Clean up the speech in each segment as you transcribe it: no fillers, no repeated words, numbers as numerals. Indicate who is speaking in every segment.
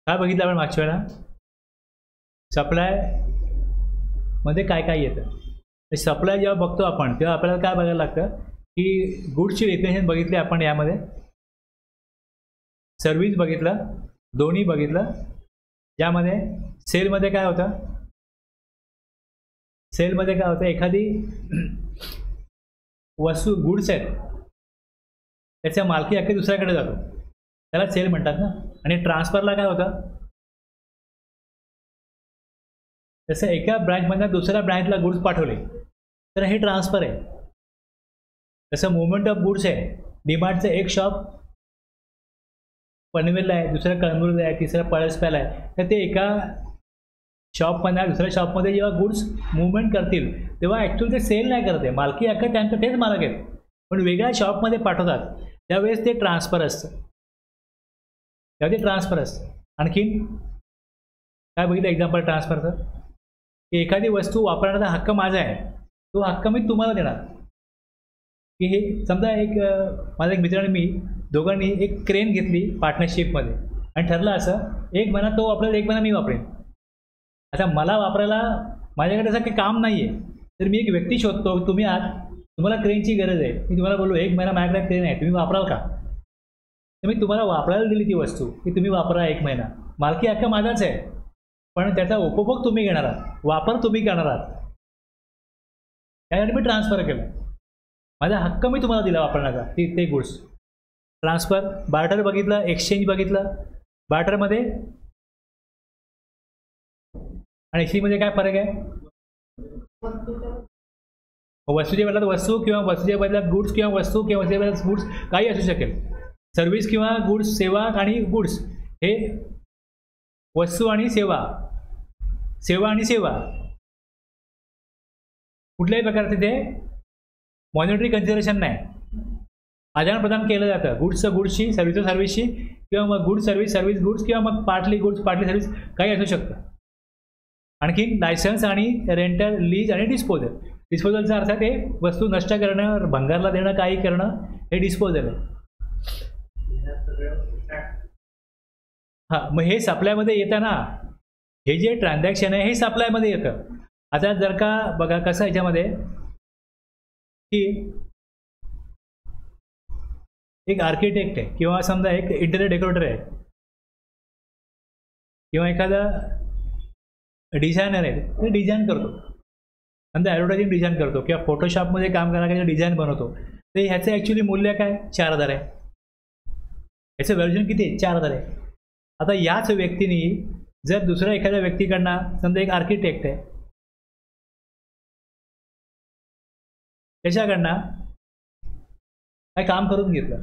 Speaker 1: काय बघितलं आपण मागच्या वेळेला? सप्लाय मध्ये काय काय येतं. सप्लाय जेव्हा बघतो आपण तेव्हा आपल्याला काय बघायला लागतं की गुड्सची डेफिनेशन बघितली आपण, यामध्ये सर्व्हिस बघितलं, दोन्ही बघितलं. ज्यामध्ये सेलमध्ये काय होतं, सेलमध्ये काय होतं, एखादी वस्तू गुड्स आहेत त्याच्या मालकी हक्क दुसऱ्याकडे जातो, त्याला सेल म्हणतात ना. आणि ट्रान्सफरला काय होतं, जसं एका ब्रँचमधून दुसऱ्या ब्रँचला गुड्स पाठवले तर हे ट्रान्सफर आहे. तसं मुवमेंट ऑफ गुड्स आहे. डीमार्टचं एक शॉप पनवेलला आहे, दुसरं कळमनुरीला आहे, तिसरं पळसप्याला आहे. तर ते एका शॉपमध्ये दुसऱ्या शॉपमध्ये जेव्हा गुड्स मुवमेंट करतील तेव्हा ॲक्च्युअली ते सेल नाही करत आहे, मालकी हक्क त्यांचं तेच मालक आहेत, पण वेगळ्या शॉपमध्ये पाठवतात त्यावेळेस ते ट्रान्सफर असतं, तेव्हा ते ट्रान्सफर असतं. आणखीन काय बघितलं एक्झाम्पल ट्रान्सफरचं, की एखादी वस्तू वापरण्याचा हक्क माझा आहे, तो हक्क मी तुम्हाला देणार. की हे समजा एक माझा एक मित्र आणि मी दोघांनी एक क्रेन घेतली पार्टनरशिपमध्ये आणि ठरलं असं एक महिना तो वापरेल, एक महिना मी वापरेन. आता मला वापरायला माझ्याकडे असं काही काम नाही आहे, तर मी एक व्यक्ती शोधतो, तुम्ही आहात, तुम्हाला क्रेनची गरज आहे, मी तुम्हाला बोललो एक महिना माझ्याकडे क्रेन आहे, तुम्ही वापराल का? तर मी तुम्हाला वापरायला दिली ती वस्तू की तुम्ही वापरा एक महिना, मालकी हक्क माझाच आहे, पण त्याचा उपभोग तुम्ही घेणार आहात, वापर तुम्ही करणार आहात. त्यासाठी मी ट्रान्सफर केलं, माझा हक्क मी तुम्हाला दिला वापरण्याचा, ते गुड्स. ट्रान्सफर. बार्टर बघितलं, एक्सचेंज बघितलं. बार्टरमध्ये आणि एक्सचेंजमध्ये काय फरक आहे? वस्तूच्या बदल्यात वस्तू किंवा वस्तूच्या बदल्यात गुड्स किंवा वस्तू किंवा वस्तूच्या बदल्यात गुड्स काही असू शकेल. सर्व्हिस किंवा गुड्स, सेवा आणि गुड्स हे वस्तू आणि सेवा, सेवा आणि सेवा कुठल्याही प्रकारचे ते मॉनिटरी कन्सिडरेशन नाही, आदान प्रदान केलं जातं. गुड्सचं गुड्सशी, सर्व्हिसचं सर्व्हिसशी, किंवा मग गुड्स सर्व्हिस, सर्व्हिस गुड्स, किंवा मग पार्टली गुड्स पार्टली सर्व्हिस काही असू शकतं. आणखी लायसन्स आणि रेंटल, लीज आणि डिस्पोजल. डिस्पोजलचा अर्थ ते वस्तू नष्ट करणं, भंगारला देणं, काही करणं, हे डिस्पोजल आहे. हां, मग हे सप्लायमध्ये येतं ना, हे जे ट्रान्झॅक्शन आहे हे सप्लायमध्ये येतं. आता जर का बघा कसं याच्यामध्ये की एक आर्किटेक्ट आहे किंवा समजा एक इंटेरियर डेकोरेटर आहे किंवा एखादा डिझायनर आहे, ते डिझाईन करतो, समजा ॲडव्हर्टायझिंग डिझाईन करतो किंवा फोटोशॉपमध्ये काम करणारा डिझाईन बनवतो, तर ह्याचं ॲक्च्युली मूल्य काय? 4,000 आहे. याचं व्हॅल्युएशन किती आहे? 4,000 आहे. आता याच व्यक्तीने जर दुसऱ्या एखाद्या व्यक्तीकडनं, समजा एक आर्किटेक्ट आहे, त्याच्याकडनं काय काम करून घेतलं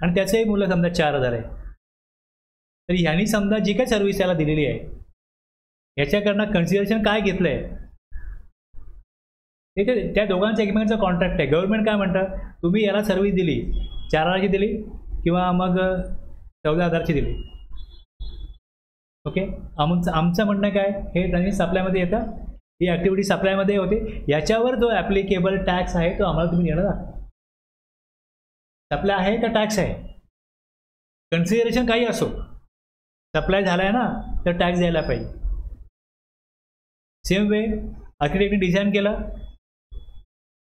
Speaker 1: आणि त्याचंही मूल्य समजा 4,000 आहे, तर ह्यांनी समजा जी काय सर्व्हिस त्याला दिलेली आहे याच्याकडनं कन्सिडरेशन काय घेतलं आहे, ते त्या दोघांचं एकमेकांचं कॉन्ट्रॅक्ट आहे. गव्हर्नमेंट काय म्हणतं, तुम्ही याला सर्व्हिस दिली, 4,000ची दिली किंवा मग 14,000ची दिली, ओके. आमचं म्हणणं काय, हे त्यांनी सप्लायमध्ये येतं, ही ॲक्टिव्हिटी सप्लायमध्ये होते, याच्यावर जो ॲप्लिकेबल टॅक्स आहे तो आम्हाला तुम्ही देणार आहात. सप्लाय आहे का टॅक्स आहे? कन्सिडरेशन काही असो, सप्लाय झाला आहे ना, तर टॅक्स द्यायला पाहिजे. सेम वे आर्किटेक्टने डिझाईन केलं,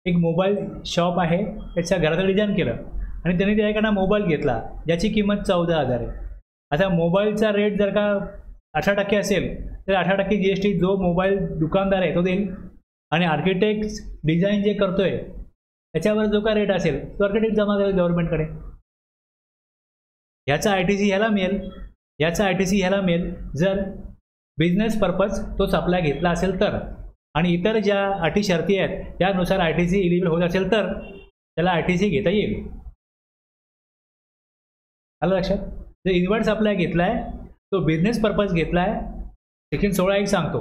Speaker 1: एक मोबाईल शॉप आहे, त्याच्या घराचं डिझाईन केलं आणि त्यांनी त्याच्याकडनं मोबाईल घेतला ज्याची किंमत 14,000 आहे. आता मोबाईलचा रेट जर का 18% असेल तर 18% GST जो मोबाईल दुकानदार आहे तो देईल, आणि आर्किटेक्ट डिझाईन जे करतोय त्याच्यावर जो काय रेट असेल तो आर्किटेक्ट जमा करेल गव्हर्नमेंटकडे. ह्याचा ITC ह्याला मिळेल, याचा ITC ह्याला मिळेल जर बिझनेस पर्पज तो सप्लाय घेतला असेल तर, आणि इतर ज्या अटी शर्ती आहेत त्यानुसार ITC इलिजिबल होत असेल तर त्याला ITC घेता येईल. आलं लक्षात? जर इनवर्ड सप्लाय घेतला आहे तो बिझनेस पर्पज घेतला आहे, सेक्शन 16(1) सांगतो,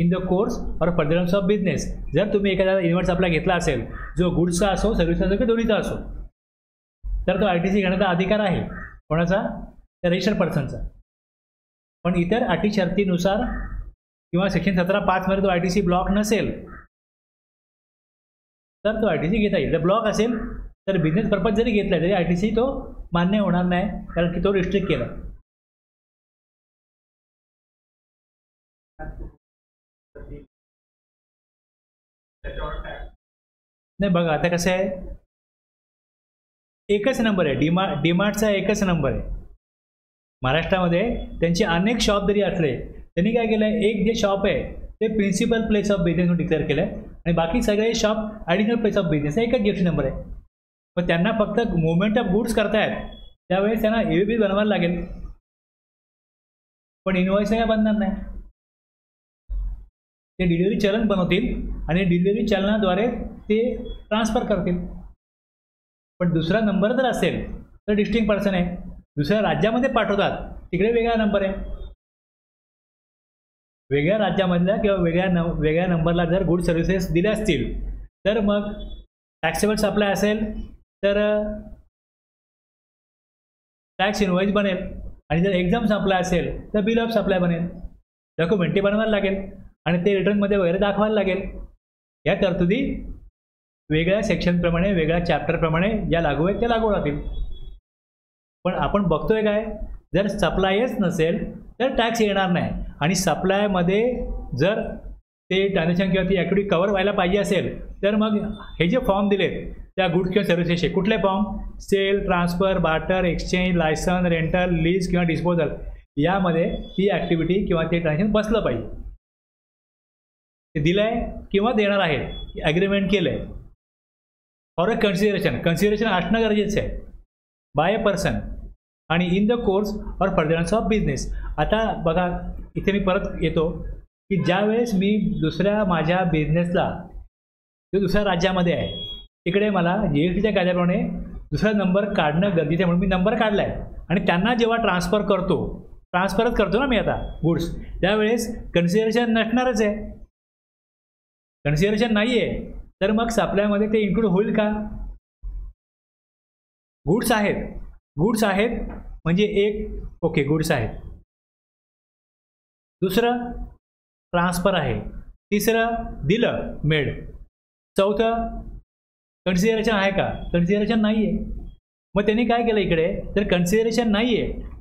Speaker 1: in the course or furtherance of business. जर तुम्ही एखादा इनवर्ड सप्लाय घेतला असेल जो गुड्सचा असो, सर्व्हिसचा असो की दोन्हीचा असो, तर तो ITC घेण्याचा अधिकार आहे. कोणाचा? त्या रजिस्टर्ड पर्सनचा. पण इतर अटी शर्तीनुसार किंवा सेक्शन 17(5) मध्ये तो ITC ब्लॉक नसेल तर तो ITC घेता येईल. जर ब्लॉक असेल तर बिझनेस पर्पज जरी घेतला तरी ITC तो मान्य होणार नाही, कारण की तो रिस्ट्रिक्ट केला. नाही बघा, आता कसं आहे, एकच नंबर आहे, डीमार्टचा एकच नंबर आहे महाराष्ट्रामध्ये. त्यांचे अनेक शॉप जरी असले, त्यांनी काय केलं आहे, एक जे शॉप आहे ते प्रिन्सिपल प्लेस ऑफ बिझनेस म्हणून डिक्लेअर केलं आहे आणि बाकी सगळे shop additional place of business, एकच जीएसटी नंबर आहे. पण त्यांना फक्त मुवमेंट ऑफ गुड्स करतायत, त्यावेळेस त्यांना एबीपी बनवायला लागेल, पण इनवॉइस काय बनणार नाही. ते डिलिव्हरी चलन बनवतील आणि डिलिव्हरी चलनाद्वारे ते ट्रान्सफर करतील. पण दुसरा नंबर जर असेल तर डिस्टिंक्ट पर्सन आहे, दुसऱ्या राज्यामध्ये पाठवतात तिकडे वेगळा नंबर आहे. वेगळ्या राज्यामधल्या किंवा वेगळ्या नंबरला जर गुड सर्व्हिसेस दिल्या असतील तर मग टॅक्सेबल सप्लाय असेल तर टॅक्स इनवॉइस बनेल, आणि जर एक्झाम सप्लाय असेल तर बिल ऑफ सप्लाय बनेल. डॉक्युमेंटरी बनवायला लागेल आणि ते रिटर्नमध्ये वगैरे दाखवायला लागेल. या तरतुदी वेगळ्या सेक्शनप्रमाणे, वेगळ्या चॅप्टरप्रमाणे ज्या लागू आहेत त्या लागू राहतील. पण आपण बघतोय काय, जर सप्लायच नसेल तर टॅक्स येणार नाही, आणि सप्लायमध्ये जर ते ट्रान्झॅक्शन किंवा ती ॲक्टिव्हिटी कवर व्हायला पाहिजे असेल तर मग हे जे फॉर्म दिलेत त्या गुड्स किंवा सर्व्हिसेसचे, कुठले form, sale, transfer, barter, exchange, licence, rental, lease किंवा डिस्पोजल, यामध्ये ती ॲक्टिव्हिटी किंवा ते ट्रान्झॅक्शन बसलं पाहिजे. ते दिलं आहे किंवा देणार आहे, ॲग्रीमेंट केलं आहे, ऑर अ कन्सिडरेशन असणं गरजेचं आहे बाय अ पर्सन आणि in the course or furtherance of business. आता बघा, इथे मी परत येतो की ज्यावेळेस मी माझ्या बिझनेसला जो दुसऱ्या राज्यामध्ये आहे तिकडे मला जीएसटीच्या कायद्याप्रमाणे दुसरा नंबर काढणं गरजेचं आहे, म्हणून मी नंबर काढला आहे. आणि त्यांना जेव्हा ट्रान्सफरच करतो ना मी आता गुड्स, त्यावेळेस कन्सिडरेशन नसणारच आहे. कन्सिडरेशन नाही आहे तर मग सप्लायमध्ये ते इन्क्लूड होईल का? गुड्स आहेत म्हणजे एक ओके गुड्स आहेत, दुसरं ट्रान्सफर आहे, तिसरं दिलं मेड, चौथं कन्सिडरेशन आहे का? कन्सिडरेशन नाही आहे. मग त्यांनी काय केलं इकडे, तर कन्सिडरेशन नाही आहे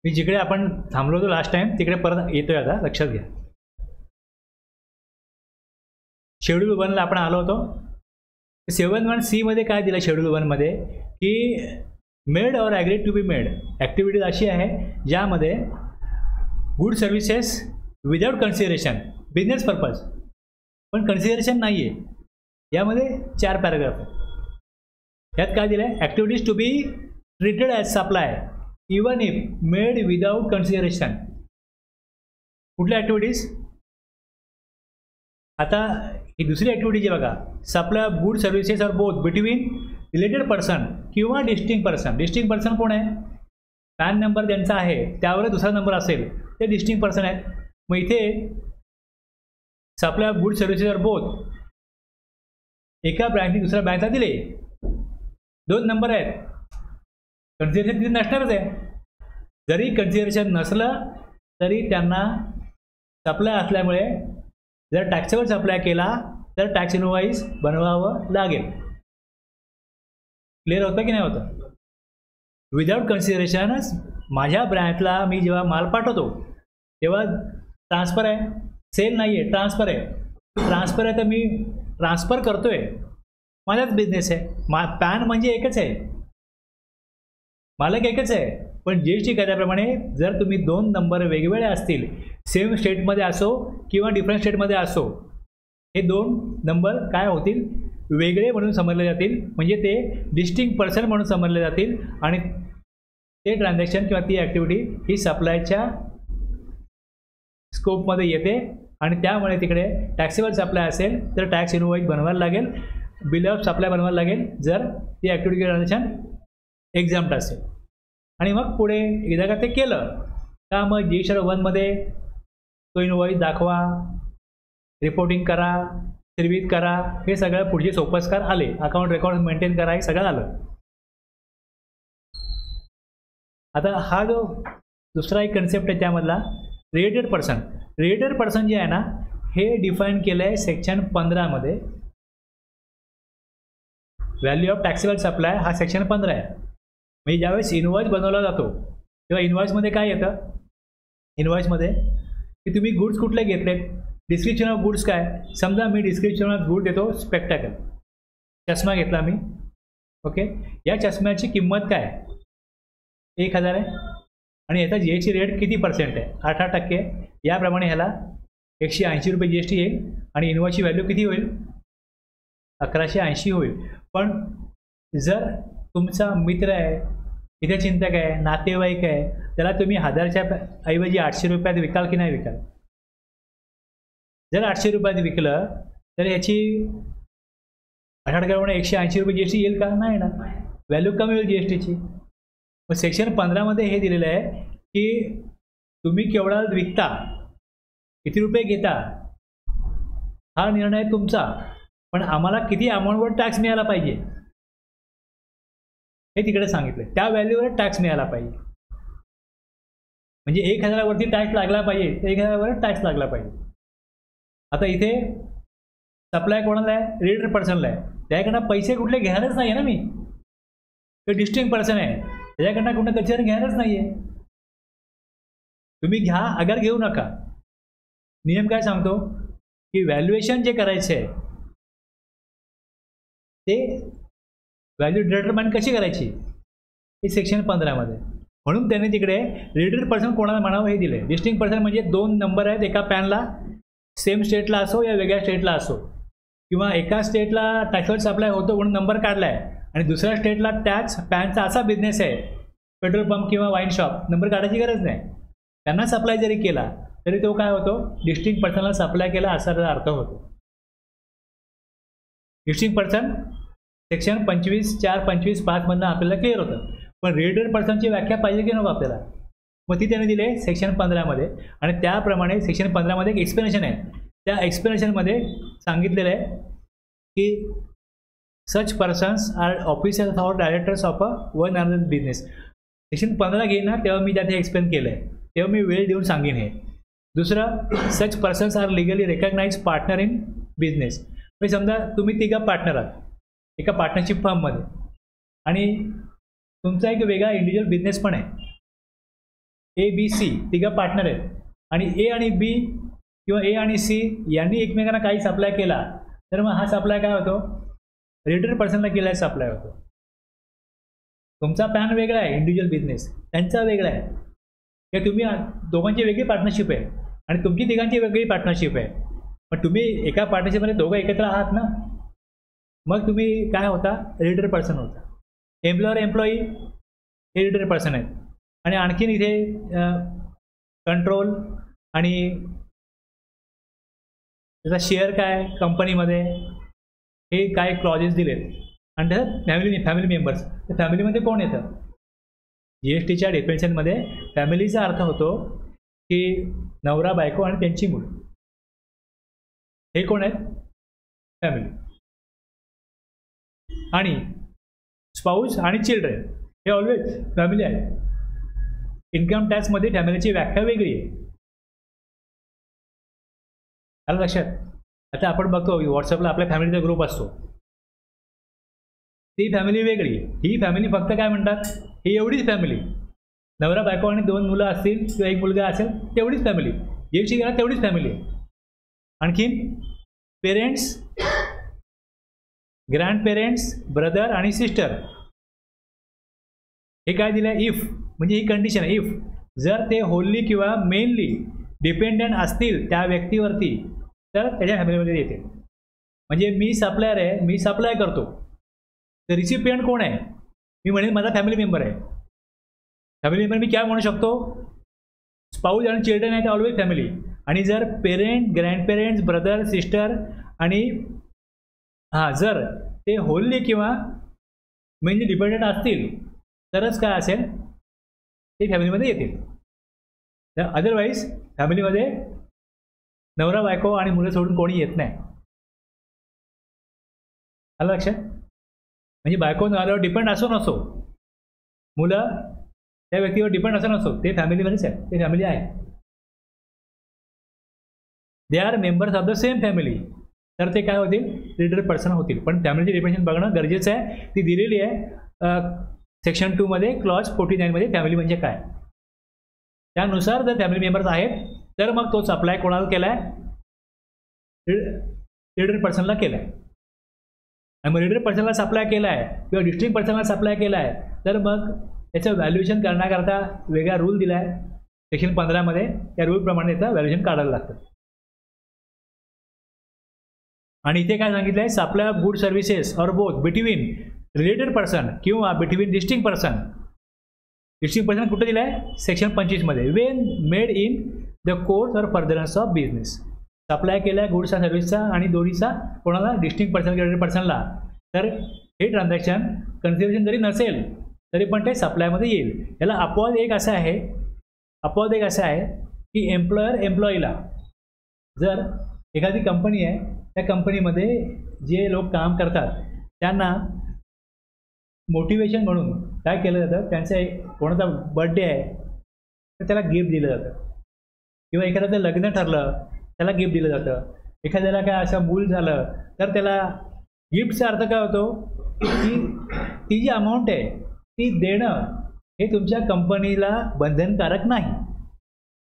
Speaker 1: मी जिकडे आपण थांबलो होतो लास्ट टाइम तिकडे परत येतोय. आता लक्षात घ्या, शेड्यूल 1ला आपण आलो होतो. 7(1)C मध्ये काय दिलं शेड्यूल 1 मध्ये, की made or agreed to be made activities अशी आहे ज्यामध्ये good services without consideration, business purpose, पण कन्सिडरेशन नाही आहे. यामध्ये 4 पॅराग्राफ आहे. यात काय दिलं आहे, activities to be treated as supply even if made without consideration. कुठल्या ॲक्टिव्हिटीज? आता ही दुसरी ॲक्टिव्हिटी जी बघा, supply of good services are both between related person किंवा डिस्टिंक्ट पर्सन. डिस्टिंक्ट पर्सन कोण आहे? पॅन नंबर ज्यांचा आहे त्यावर दुसरा नंबर असेल ते डिस्टिंक्ट पर्सन आहेत. मग इथे supply of good services are both, एका ब्रँचने दुसऱ्या ब्रँचला दिले, 2 नंबर आहेत, कन्सिडरेशन तिथे नसणारच आहे. जरी कन्सिडरेशन नसलं तरी त्यांना सप्लाय असल्यामुळे जर टॅक्सेबल सप्लाय केला तर टॅक्स इनवॉइस बनवावं लागेल. क्लिअर होतं की नाही होतं? विदाउट कन्सिडरेशनच माझ्या ब्रँचला मी जेव्हा माल पाठवतो तेव्हा ट्रान्सफर आहे, सेल नाही आहे, ट्रान्सफर आहे. ट्रान्सफर आहे तर मी ट्रान्सफर करतोय, माझाच बिझनेस आहे. पॅन म्हणजे एकच आहे, मालक एकच आहे. पण जीएसटी कायद्याप्रमाणे जर तुम्ही 2 नंबर वेगवेगळे असतील, सेम स्टेटमध्ये असो किंवा डिफरंट स्टेटमध्ये असो, हे 2 नंबर काय होतील, वेगळे म्हणून समजले जातील, म्हणजे ते डिस्टिंक्ट पर्सन म्हणून समजले जातील आणि ते ट्रान्झॅक्शन किंवा ती ॲक्टिव्हिटी ही सप्लायच्या स्कोपमध्ये येते आणि त्यामुळे तिकडे टॅक्सेबल सप्लाय असेल तर टॅक्स इनवॉइस बनवायला लागेल, बिल ऑफ सप्लाय बनवायला लागेल जर ती ॲक्टिव्हिटी ट्रान्झॅक्शन एक्झाम्प्ट असेल. आणि मग पुढे एकदा का ते केलं का मग जीएसटी 1 मध्ये तो इनवॉइस दाखवा, रिपोर्टिंग करा, निर्मित करा, हे सगळं पुढचे सोपस्कार आले. अकाउंट रेकॉर्ड मेंटेन करा, हे सगळं आलं. आता हा जो दुसरा एक कन्सेप्ट आहे त्यामधला रिलेटेड पर्सन. रिलेटेड पर्सन जे आहे ना, हे डिफाईन केलं आहे सेक्शन 15 मध्ये. व्हॅल्यू ऑफ टॅक्सेबल सप्लाय हा सेक्शन 15 आहे. म्हणजे ज्यावेळेस इनवॉइस बनवला जातो तेव्हा इनवॉइसमध्ये काय येतं, इनवॉइसमध्ये की तुम्ही गुड्स कुठले घेतलेत, डिस्क्रिप्शन ऑफ गुड्स काय. समजा मी डिस्क्रिप्शन ऑफ गुड देतो स्पेक्टॅकल, चष्मा घेतला मी. ओके, या चष्म्याची किंमत काय 1000 आहे आणि याचा GST रेट किती % आहे, 18%. याप्रमाणे ह्याला 180 रुपये GST येईल आणि इनवॉइसची व्हॅल्यू किती होईल, 1180 होईल. पण जर तुमचा मित्र आहे, हितचिंतक आहे, नातेवाईक आहे, त्याला तुम्ही 1000च्या ऐवजी 800 रुपयात विकाल की नाही विकाल. जर 800 रुपयात विकलं तर याची 18% 180 रुपये GST येईल का, नाही ना, व्हॅल्यू कमी होईल GSTची. मग सेक्शन 15मध्ये हे दिलेलं आहे की तुम्ही केवढा विकता, किती रुपये घेता, हा निर्णय तुमचा, पण आम्हाला किती अमाऊंटवर टॅक्स मिळाला पाहिजे हे तिकडे सांगितलं. त्या व्हॅल्यूवर टॅक्स मिळाला पाहिजे. म्हणजे 1000 वरती टॅक्स लागला पाहिजे तर 1000 वर टॅक्स लागला पाहिजे. आता इथे सप्लाय कोणाला आहे, रीडर पर्सनला आहे. त्याकडनं पैसे कुठले घेणारच नाही आहे ना मी, तो डिस्टिंक्ट पर्सन आहे, त्याच्याकडनं कुठं कचेरी घेणारच नाही आहे. तुम्ही घ्या अगर घेऊ नका. नियम काय सांगतो की व्हॅल्युएशन जे करायचे आहे ते व्हॅल्यू डिटरमाइन कशी करायची हे सेक्शन 15मध्ये. म्हणून त्याने तिकडे रीडर पर्सन कोणाला म्हणावं हे दिले. डिस्टिंक्ट पर्सन म्हणजे 2 नंबर आहेत एका पॅनला, सेम स्टेटला असो या वेगळ्या स्टेटला असो, किंवा एका स्टेटला टॅक्सवर सप्लाय होतो म्हणून नंबर काढला आहे आणि दुसऱ्या स्टेटला त्याच पॅनचा असा बिझनेस आहे, पेट्रोल पंप किंवा वाईन शॉप, नंबर काढायची गरज नाही. त्यांना सप्लाय जरी केला तरी तो काय होतो, डिस्टिंक्ट पर्सनला सप्लाय केला असा त्याचा अर्थ होतो. डिस्टिंक्ट पर्सन सेक्शन 25(4)(25)(5) मधनं आपल्याला क्लिअर होतं. पण रीडर पर्सनची व्याख्या पाहिजे की नको आपल्याला, मग ती त्याने दिली आहे सेक्शन 15मध्ये. आणि त्याप्रमाणे सेक्शन 15मध्ये एक एक्सप्लेनेशन आहे. त्या एक्सप्लेनेशनमध्ये सांगितलेलं आहे की such persons are officers or directors of one another business. Section 15 घेईन ना तेव्हा मी त्यात एक्सप्लेन केलं आहे, तेव्हा मी वेळ देऊन सांगेन हे. दुसरं, such persons are legally recognise partner in business. म्हणजे समजा तुम्ही तिघा पार्टनर आहात एका पार्टनरशिप फर्ममध्ये आणि तुमचा एक वेगळा इंडिव्हिज्युअल बिझनेस पण आहे. ABC तिघा पार्टनर आहेत आणि A आणि B किंवा A आणि C यांनी एकमेकांना काही सप्लाय केला तर मग हा सप्लाय काय होतो, रीडर पर्सनला केला सप्लाय होतो. तुमचा पॅन वेगळा आहे इंडिव्हिज्युअल बिझनेस, त्यांचा वेगळा आहे, किंवा तुम्ही दोघांची वेगळी पार्टनरशिप आहे आणि तुमची तिघांची वेगळी पार्टनरशिप आहे. मग तुम्ही एका पार्टनरशिपमध्ये दोघं एकत्र आहात ना, मग तुम्ही काय होता, रीडर पर्सन होता. एम्प्लॉयर एम्प्लॉई हे रीडर पर्सन आहेत. आणि आणखीन इथे कंट्रोल आणि त्याचा शेअर काय कंपनीमध्ये हे काय क्लॉजेस दिलेत. आणि त्याच्यात फॅमिली मेंबर्स, तर फॅमिलीमध्ये कोण येतं, GSTच्या डेफिनेशनमध्ये फॅमिलीचा अर्थ होतो की नवरा बायको आणि त्यांची मुलं, हे कोण आहेत, फॅमिली. आणि स्पाऊस आणि चिल्ड्रन हे ऑलवेज फॅमिली आहे. इन्कम टॅक्समध्ये फॅमिलीची व्याख्या वेगळी आहे, आलं लक्षात. आता आपण बघतो व्हॉट्सअपला आपल्या फॅमिलीचा ग्रुप असतो, ती फॅमिली वेगळी, ही फॅमिली फक्त काय म्हणतात, ही एवढीच फॅमिली, नवरा बायको आणि 2 मुलं असतील किंवा 1 मुलगा असेल तेवढीच फॅमिली, जेवढी गेला तेवढीच फॅमिली आहे. आणखीन पेरेंट्स, ग्रँड पेरेंट्स, ब्रदर आणि सिस्टर, हे काय दिलं आहे, इफ म्हणजे ही कंडिशन आहे, इफ जर ते होलली किंवा मेनली डिपेंडंट असतील त्या व्यक्तीवरती तर त्याच्या फॅमिलीमध्ये येते. म्हणजे मी सप्लायर आहे, मी सप्लाय करतो, तर रिसिपियंट कोण आहे, मी म्हणेन माझा फॅमिली मेंबर आहे. फॅमिली मेंबर मी काय म्हणू शकतो, स्पाऊस आणि चिल्ड्रन आहे, ते ऑलवेज फॅमिली. आणि जर पेरेंट, ग्रँडपेरेंट्स, ब्रदर, सिस्टर आणि जर ते होलली किंवा मेनली डिपेंडंट असतील तरच काय असेल, ते फॅमिलीमध्ये येतील. तर अदरवाईज फॅमिलीमध्ये नवरा बायको आणि मुलं सोडून कोणी येत नाही, आलं लक्षात. म्हणजे बायको नवऱ्यावर डिपेंड असो नसो, मुलं त्या व्यक्तीवर डिपेंड असो नसो, ते फॅमिलीमध्येच आहे, ते फॅमिली आहे. They are members of the same family. तर ते काय होतील, रिलेटेड पर्सन होतील. पण फॅमिलीची डेफिनेशन बघणं गरजेचं आहे. ती दिलेली आहे सेक्शन 2 मध्ये, क्लॉज 49 मध्ये फॅमिली म्हणजे काय. त्यानुसार जर फॅमिली मेंबर्स आहेत तर मग तोच अप्लाय कोणाला केला आहे, रिलेटेड पर्सनला केला आहे. आणि मग रिलेटेड पर्सनला सप्लाय केला आहे किंवा डिस्ट्रिक्ट पर्सनला सप्लाय केला आहे तर मग त्याचं व्हॅल्युएशन करण्याकरता वेगळा रूल दिला आहे सेक्शन 15 मध्ये. त्या रूलप्रमाणे त्याचं व्हॅल्युएशन काढायला लागतं. आणि इथे काय सांगितलं आहे, supply of good services or both between related person किंवा between distinct person. Distinct person कुठे दिलं आहे, सेक्शन 25 मध्ये. When made in the course or furtherance of business. Supply केला आहे गुड्सचा सर्व्हिसचा आणि दोन्हीचा कोणाला, डिस्टिंक्ट पर्सन रिलेटेड पर्सनला. तर हे ट्रान्झॅक्शन कन्सिडरेशन जरी नसेल तरी पण ते सप्लायमध्ये येईल. याला अपवाद एक असा आहे की एम्प्लॉयर एम्प्लॉईला, जर एखादी कंपनी आहे त्या कंपनीमध्ये जे लोक काम करतात त्यांना मोटिवेशन म्हणून काय केलं जातं, त्यांचा कोणाचा बर्थडे आहे तर त्याला गिफ्ट दिलं जातं, किंवा एखाद्याचं लग्न ठरलं त्याला गिफ्ट दिलं जातं, एखाद्याला काय असं मूल झालं तर त्याला गिफ्टचा अर्थ काय होतो की ती जी अमाऊंट आहे ती देणं हे तुमच्या कंपनीला बंधनकारक नाही,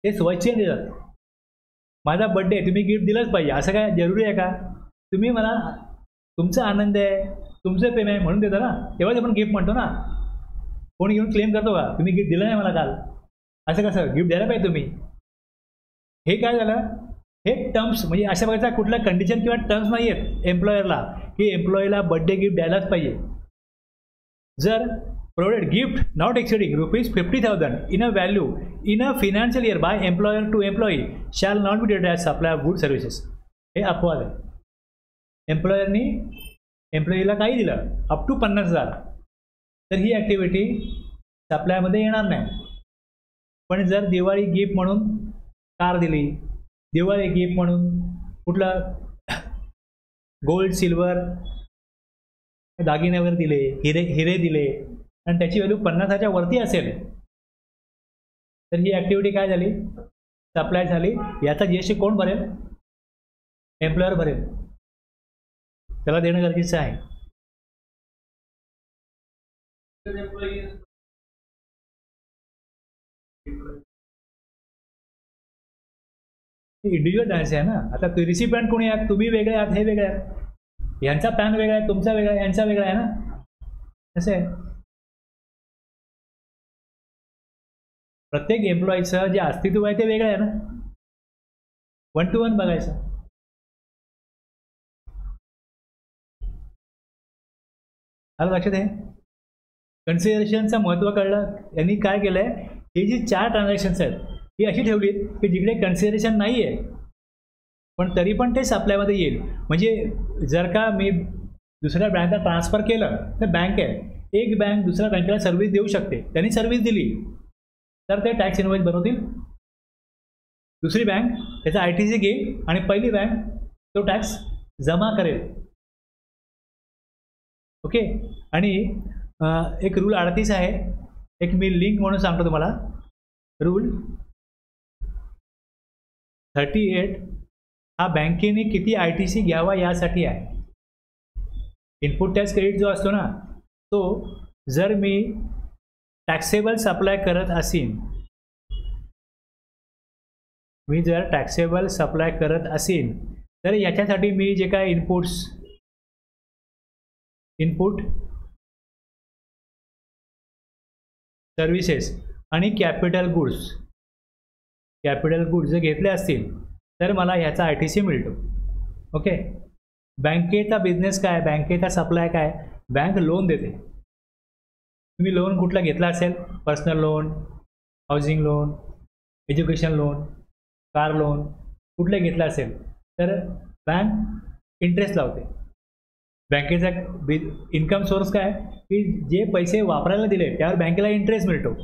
Speaker 1: ते स्वच्छेने दिलं. माझा बड्डे आहे, तुम्ही गिफ्ट दिलंच पाहिजे असं काय जरुरी आहे का. तुम्ही मला तुमचा आनंद आहे, तुमचं प्रेम आहे म्हणून देतो ना, तेव्हाच आपण गिफ्ट म्हणतो ना. कोणी घेऊन क्लेम करतो का तुम्ही गिफ्ट दिलं नाही मला काल, असं कसं, गिफ्ट द्यायला पाहिजे तुम्ही. हे काय झालं, हे टर्म्स म्हणजे अशा प्रकारचा कुठला कंडिशन किंवा टर्म्स नाही आहेत एम्प्लॉयरला की एम्प्लॉईला बड्डे गिफ्ट द्यायलाच पाहिजे. जर provided gift not exceeding ₹50,000 in a value in a financial year by employer to employee shall not be treated as supply of goods services. हे अपवाद आहे. एम्प्लॉयरनी एम्प्लॉईला काही दिलं अप टू 50,000 तर ही ॲक्टिव्हिटी सप्लायमध्ये येणार नाही. पण जर दिवाळी गिफ्ट म्हणून कार दिली, दिवाळी गिफ्ट म्हणून कुठलं गोल्ड सिल्वर दागिने वगैरे दिले, हिरे दिले आणि त्याची व्हॅल्यू 50,000च्या वरती असेल तर ही ॲक्टिव्हिटी काय झाली, सप्लाय झाली. याचा जीएसटी कोण भरेल, एम्प्लॉयर भरेल, त्याला देणं गरजेचं आहे. इंडिव्हिज्युअल डान्स आहे ना. आता रिसिपियंट कोणी आहात, तुम्ही वेगळे आहात, हे वेगळे आहेत, यांचा पॅन वेगळा आहे, तुमचा वेगळा आहे, यांचा वेगळा आहे ना. असं आहे. प्रत्येक एम्प्लॉईचं जे अस्तित्व आहे ते वेगळं आहे ना. 1 to 1 बघायचं. आलं लक्षात आहे. कन्सिडरेशनचं महत्त्व कळलं. यांनी काय केलं आहे, ही जी 4 ट्रान्झॅक्शन्स आहेत ही अशी ठेवली की जिकडे कन्सिडरेशन नाही आहे पण तरी पण ते सप्लायमध्ये येईल. म्हणजे जर का मी दुसऱ्या बँकेला ट्रान्सफर केलं तर बँक आहे, एक बँक दुसऱ्या बँकेला सर्व्हिस देऊ शकते, त्यांनी सर्व्हिस दिली तर ते टॅक्स इनवॉइस बनवतील. दुसरी बँक त्याचा ITC घेईल आणि पहिली बँक तो टॅक्स जमा करेल. ओके. आणि एक रूल 38 आहे, एक मी लिंक म्हणून सांगतो तुम्हाला. रूल 38 हा बँकेने किती ITC घ्यावा यासाठी आहे. इनपुट टॅक्स क्रेडिट जो असतो ना तो, जर मी टॅक्सेबल सप्लाय करत असीन, तर याच्यासाठी मी जे काय इनपुट सर्व्हिसेस आणि कॅपिटल गुड्स जर घेतले असतील तर मला ह्याचा ITC मिळतो. ओके. बँकेचा बिझनेस काय, बँकेचा सप्लाय काय, बँक लोन देते. तुम्ही लोन कुठला घेतला असेल, personal loan, housing loan, education loan, car loan कुठले घेतलं असेल तर बँक इंटरेस्ट लावते. बँकेचा इन्कम सोर्स काय की जे पैसे वापरायला दिले त्यावर बँकेला इंटरेस्ट मिळतो.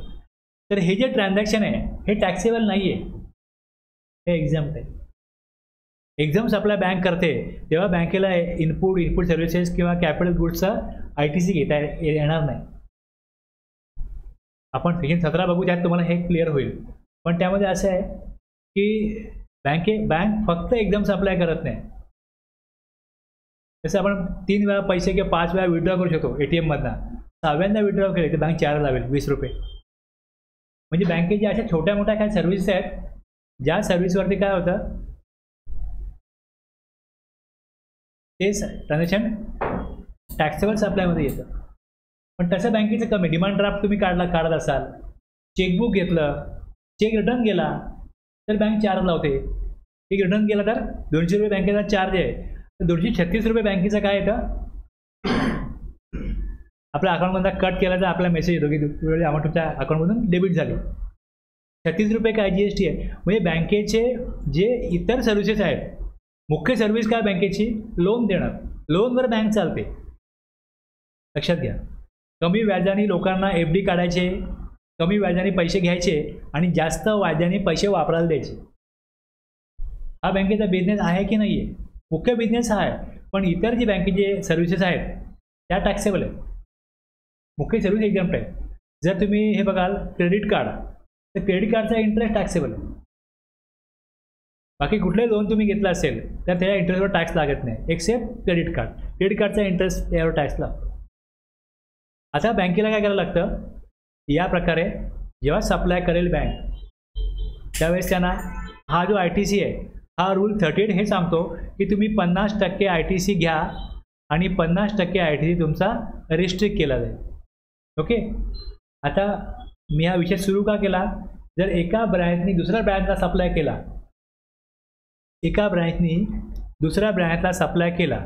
Speaker 1: तर हे जे ट्रान्झॅक्शन आहे हे टॅक्सेबल नाही आहे, हे एक्झाम्प्ट आहे. एक्झाम सप्लाय बँक करते तेव्हा बँकेला इनपुट सर्व्हिसेस किंवा कॅपिटल गुड्सचा ITC घेता येणार नाही. आपण सेक्शन 17 बघू, त्यात तुम्हाला हे क्लिअर होईल. पण त्यामध्ये असं आहे की बँक फक्त एक्झाम सप्लाय करत नाही, जसं आपण 3 वेळा पैसे किंवा 5 वेळा विड्रॉ करू शकतो ATMमधनं, 6व्यांदा विड्रॉ केले तर बँक 4 लावेल ₹20. म्हणजे बँकेच्या अशा छोट्या मोठ्या काही सर्व्हिसेस आहेत ज्या सर्व्हिसवरती काय होतं, ते ट्रान्झॅक्शन टॅक्सेबल सप्लायमध्ये येतं. पण तसं बँकेचं कमी. डिमांड ड्राफ्ट तुम्ही काढत असाल, चेकबुक घेतलं, चेक रिटर्न गेला तर बँक 4 लावते. चेक रिटर्न गेला तर ₹200 बँकेचा चार्ज आहे. तर ₹236 बँकेचा काय येतं, आपल्या अकाउंटमधला कट केला तर आपला मेसेज येतो की तुझी अमाऊंट तुमच्या अकाउंटमधून डेबिट झाली. ₹36 काय GST आहे. म्हणजे बँकेचे जे इतर सर्व्हिसेस आहेत, मुख्य सर्व्हिस काय बँकेची, लोन देणं. लोनवर बँक चालते, लक्षात घ्या. कमी व्याजाने लोकांना FD काढायचे, कमी व्याजाने पैसे घ्यायचे आणि जास्त व्याजाने पैसे वापरायला द्यायचे. हा बँकेचा बिझनेस आहे की नाही आहे, मुख्य बिझनेस हा आहे. पण इतर जे बँकेचे सर्व्हिसेस आहेत त्या टॅक्सेबल आहेत. मुख्य सर्व्हिस एक्झाम्प्ट आहे. जर तुम्ही हे बघाल क्रेडिट कार्ड, तर क्रेडिट कार्डचा इंटरेस्ट टॅक्सेबल आहे. बाकी कुठले लोन तुम्ही घेतलं असेल तर त्याच्या इंटरेस्टवर टॅक्स लागत नाही, एक्सेप्ट क्रेडिट कार्ड. क्रेडिट कार्डचा इंटरेस्ट यावर टॅक्स लागतो. आता बँकेला काय करायला लागतं, या प्रकारे जेव्हा सप्लाय करेल बँक त्यावेळेस त्यांना हा जो ITC आहे, हा रूल 38 हे सांगतो की तुम्ही 50% ITC घ्या आणि 50% ITC तुमचा रिस्ट्रिक्ट केला जाईल. ओके. आता मी हा विषय सुरू का केला, जर एका ब्रँचनी दुसऱ्या ब्रँचला सप्लाय केला, एका ब्रँचनी दुसऱ्या ब्रँचला सप्लाय केला,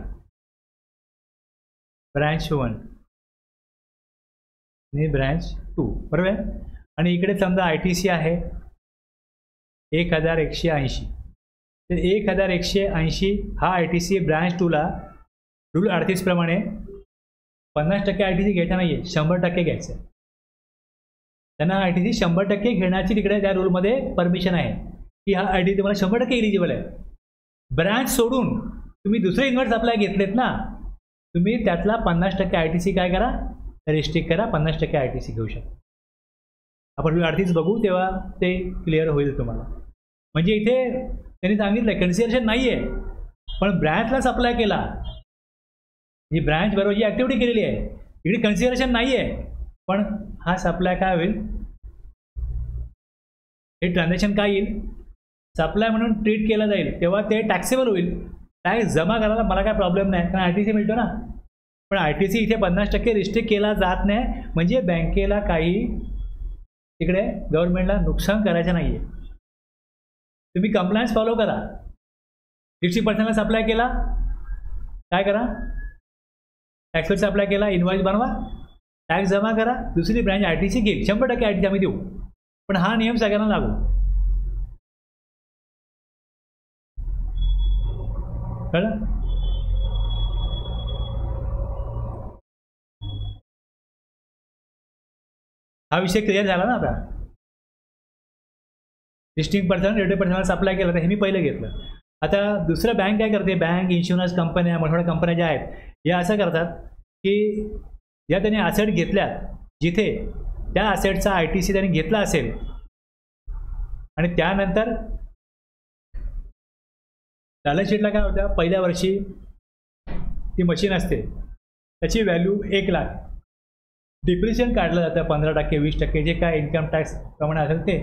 Speaker 1: ब्रँच 1 आणि ब्रँच 2, बरोबर आहे. आणि इकडे समजा ITC आहे 1180. तर 1180 हा ITC ब्रँच 2ला रूल 38 प्रमाणे 50% ITC घ्यायचा नाही आहे, 100% घ्यायचं आहे. त्यांना ITC 100% घेण्याची तिकडे त्या रूलमध्ये परमिशन आहे की हा ITC तुम्हाला 100% इलिजिबल आहे. ब्रँच सोडून तुम्ही दुसरे इन्व्हर्ट सप्लाय घेतलेत ना, तुम्ही त्यातला 50% ITC काय करा, रिस्ट्रिक्ट करा, 50% ITC घेऊ शकता. आपण रूल 38 बघू तेव्हा ते क्लिअर होईल तुम्हाला. म्हणजे इथे त्यांनी सांगितलं कन्सिडरेशन नाही आहे, पण ब्रँचला सप्लाय केला, ही ब्रँच बरोबर जी ॲक्टिव्हिटी केलेली आहे इकडे कन्सिडरेशन नाही आहे, पण हा सप्लाय काय होईल, हे ट्रान्झॅक्शन काय येईल, सप्लाय म्हणून ट्रीट केला जाईल, तेव्हा ते टॅक्सेबल होईल. टॅक्स जमा करायला मला काय प्रॉब्लेम नाही, कारण ITC मिळतो ना. पण ITC इथे 50% रिस्ट्रिक्ट केला जात नाही, म्हणजे बँकेला काही तिकडे गव्हर्नमेंटला नुकसान करायचं नाही आहे. तुम्ही कंप्लायन्स फॉलो करा. 50% सप्लाय केला, काय करा, टॅक्सवरचा अप्लाय केला, इनवॉइस बनवा, टॅक्स जमा करा, दुसरी ब्रँच ITC घेईल, 100% ITC आम्ही देऊ. पण हा नियम सगळ्यांना लागू. कळलं? हा विषय क्लिअर झाला ना. आता 16% 80% सप्लाय केला तर हे मी पहिलं घेतलं. आता दुसरं बँक काय करते, बँक, इन्शुरन्स कंपन्या, मोठ्या कंपन्या ज्या आहेत या असं करतात की या त्यांनी ॲसेट घेतल्यात, जिथे त्या ॲसेटचा ITC त्यांनी घेतला असेल आणि त्यानंतर बॅलन्स शीटला काय होतं, पहिल्या वर्षी ती मशीन असते त्याची व्हॅल्यू 1 लाख, डिप्रिशिएशन काढलं जातं 15%, 20%, जे काय इन्कम टॅक्स प्रमाणे असेल ते.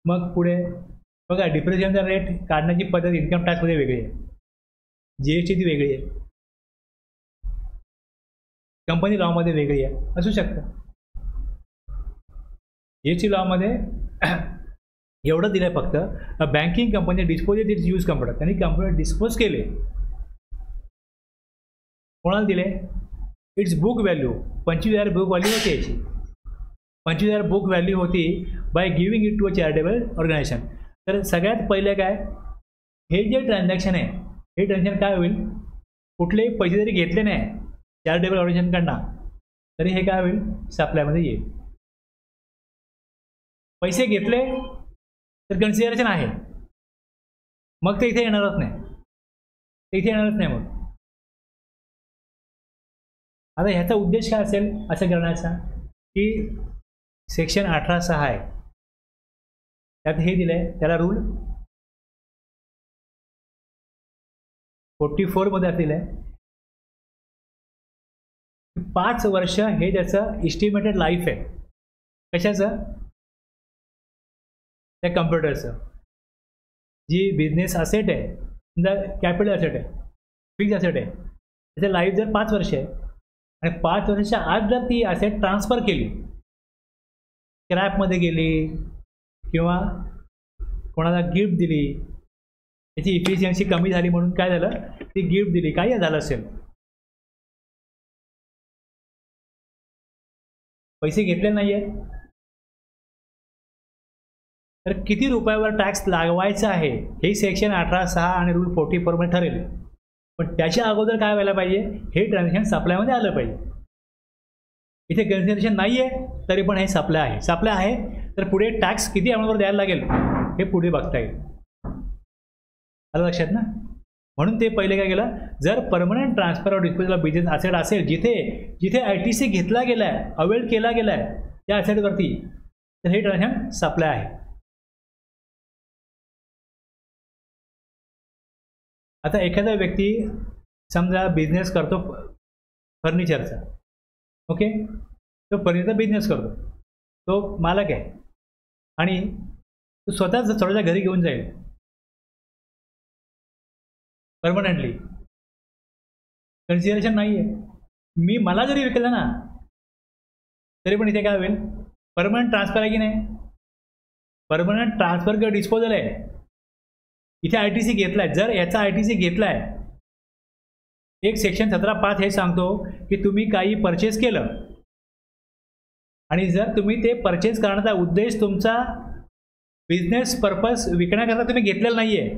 Speaker 1: मग पुढे बघा डिप्रिशिएशनचा रेट काढण्याची पद्धत इन्कम टॅक्समध्ये वेगळी आहे, GST ची वेगळी आहे, कंपनी लॉमध्ये वेगळी आहे, असू शकतं. GST लॉमध्ये एवढं दिलं आहे फक्त, banking company disposed its use computer, त्यांनी कम्प्युटर डिस्पोज केले, कोणाला दिले, its book value 25,000 book value होती याची, 25,000 बुक व्हॅल्यू होती by giving it to a charitable organisation. तर सगळ्यात पहिले काय, हे जे ट्रान्झॅक्शन आहे हे ट्रान्झॅक्शन काय होईल, कुठलेही पैसे जरी घेतले नाही चॅरिटेबल ऑर्गनायझेशनकडनं तरी हे काय होईल, सप्लायमध्ये येईल. पैसे घेतले तर कन्सिडरेशन आहे, मग ते इथे येणारच नाही, ते इथे येणारच नाही. मग आता ह्याचा उद्देश काय असेल असं करण्याचा, की सेक्शन 18(6) आहे त्यात हे दिलं आहे, त्याला रूल 44 मध्ये दिलं आहे 5 वर्ष हे त्याचं इस्टिमेटेड लाईफ आहे. कशाचं? त्या कम्प्युटरचं. जी बिझनेस असेट आहे, समजा कॅपिटल असेट आहे, फिक्स असेट आहे, त्याचं लाईफ जर 5 वर्ष आहे आणि 5 वर्षाच्या आत जर ती असेट ट्रान्सफर केली, क्रॅपमध्ये गेली किंवा कोणाला गिफ्ट दिली, त्याची इफिशियन्सी कमी झाली म्हणून काय झालं, ती गिफ्ट दिली, काही झालं असेल, पैसे घेतले नाही आहेत, तर किती रुपयावर टॅक्स लावायचा आहे हे सेक्शन 18(6) आणि रूल 44 मध्ये ठरेल. पण त्याच्या अगोदर काय व्हायला पाहिजे, हे ट्रान्झॅक्शन सप्लायमध्ये आलं पाहिजे. इथे कन्सिडरेशन नाही आहे तरी पण हे सप्लाय आहे. सप्लाय आहे तर पुढे टॅक्स किती अमाऊंटवर द्यायला लागेल हे पुढे बघता येईल. आलं लक्षात ना? म्हणून ते पहिले काय केलं, जर permanent transfer of disposal of business asset असेल, जिथे जिथे ITC घेतला गेला आहे, अवेल केला गेला आहे त्या असेटवरती, तर हे ट्रान्झॅक्शन सप्लाय आहे. आता एखादा व्यक्ती समजा बिझनेस करतो फर्निचरचा, ओके, तो फर्निचरचा बिझनेस करतो, तो मालक आहे आणि तो स्वतःच्या घरी घेऊन जाईल परमनंटली. कन्सिडरेशन नाही आहे. मला जरी विकलं ना तरी पण इथे काय होईल, परमनंट ट्रान्सफर आहे की नाही, परमनंट ट्रान्सफर किंवा डिस्पोजल आहे. इथे ITC घेतला आहे, जर याचा ITC घेतला आहे, एक सेक्शन 17(5) हे सांगतो की तुम्ही काही परचेस केलं आणि जर तुम्ही ते परचेस करण्याचा उद्देश तुमचा बिझनेस पर्पज विकण्याकरता तुम्ही घेतलेला नाही आहे,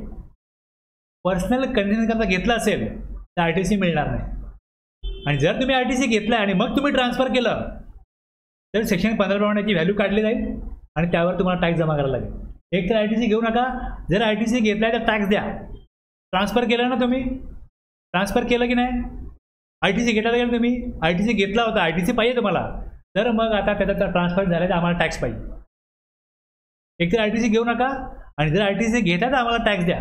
Speaker 1: पर्सनल कन्व्हिनियन्स करता घेतला असेल तर ITC मिळणार नाही. आणि जर तुम्ही ITC घेतला आणि मग तुम्ही ट्रान्सफर केलं तर सेक्शन 15 प्रमाणे याची व्हॅल्यू काढली जाईल आणि त्यावर तुम्हाला टॅक्स जमा करायला लागेल. एक तर ITC घेऊ नका, जर ITC घेतला तर टॅक्स द्या. ट्रान्सफर केलं ना तुम्ही, ट्रान्सफर केलं की नाही, ITC घेतला गेलं तुम्ही, ITC घेतला होता, ITC पाहिजे तुम्हाला, तर मग आता त्याचा ट्रान्सफर झाला तर आम्हाला टॅक्स पाहिजे. एक तर ITC घेऊ नका आणि जर ITC घेता तर आम्हाला टॅक्स द्या.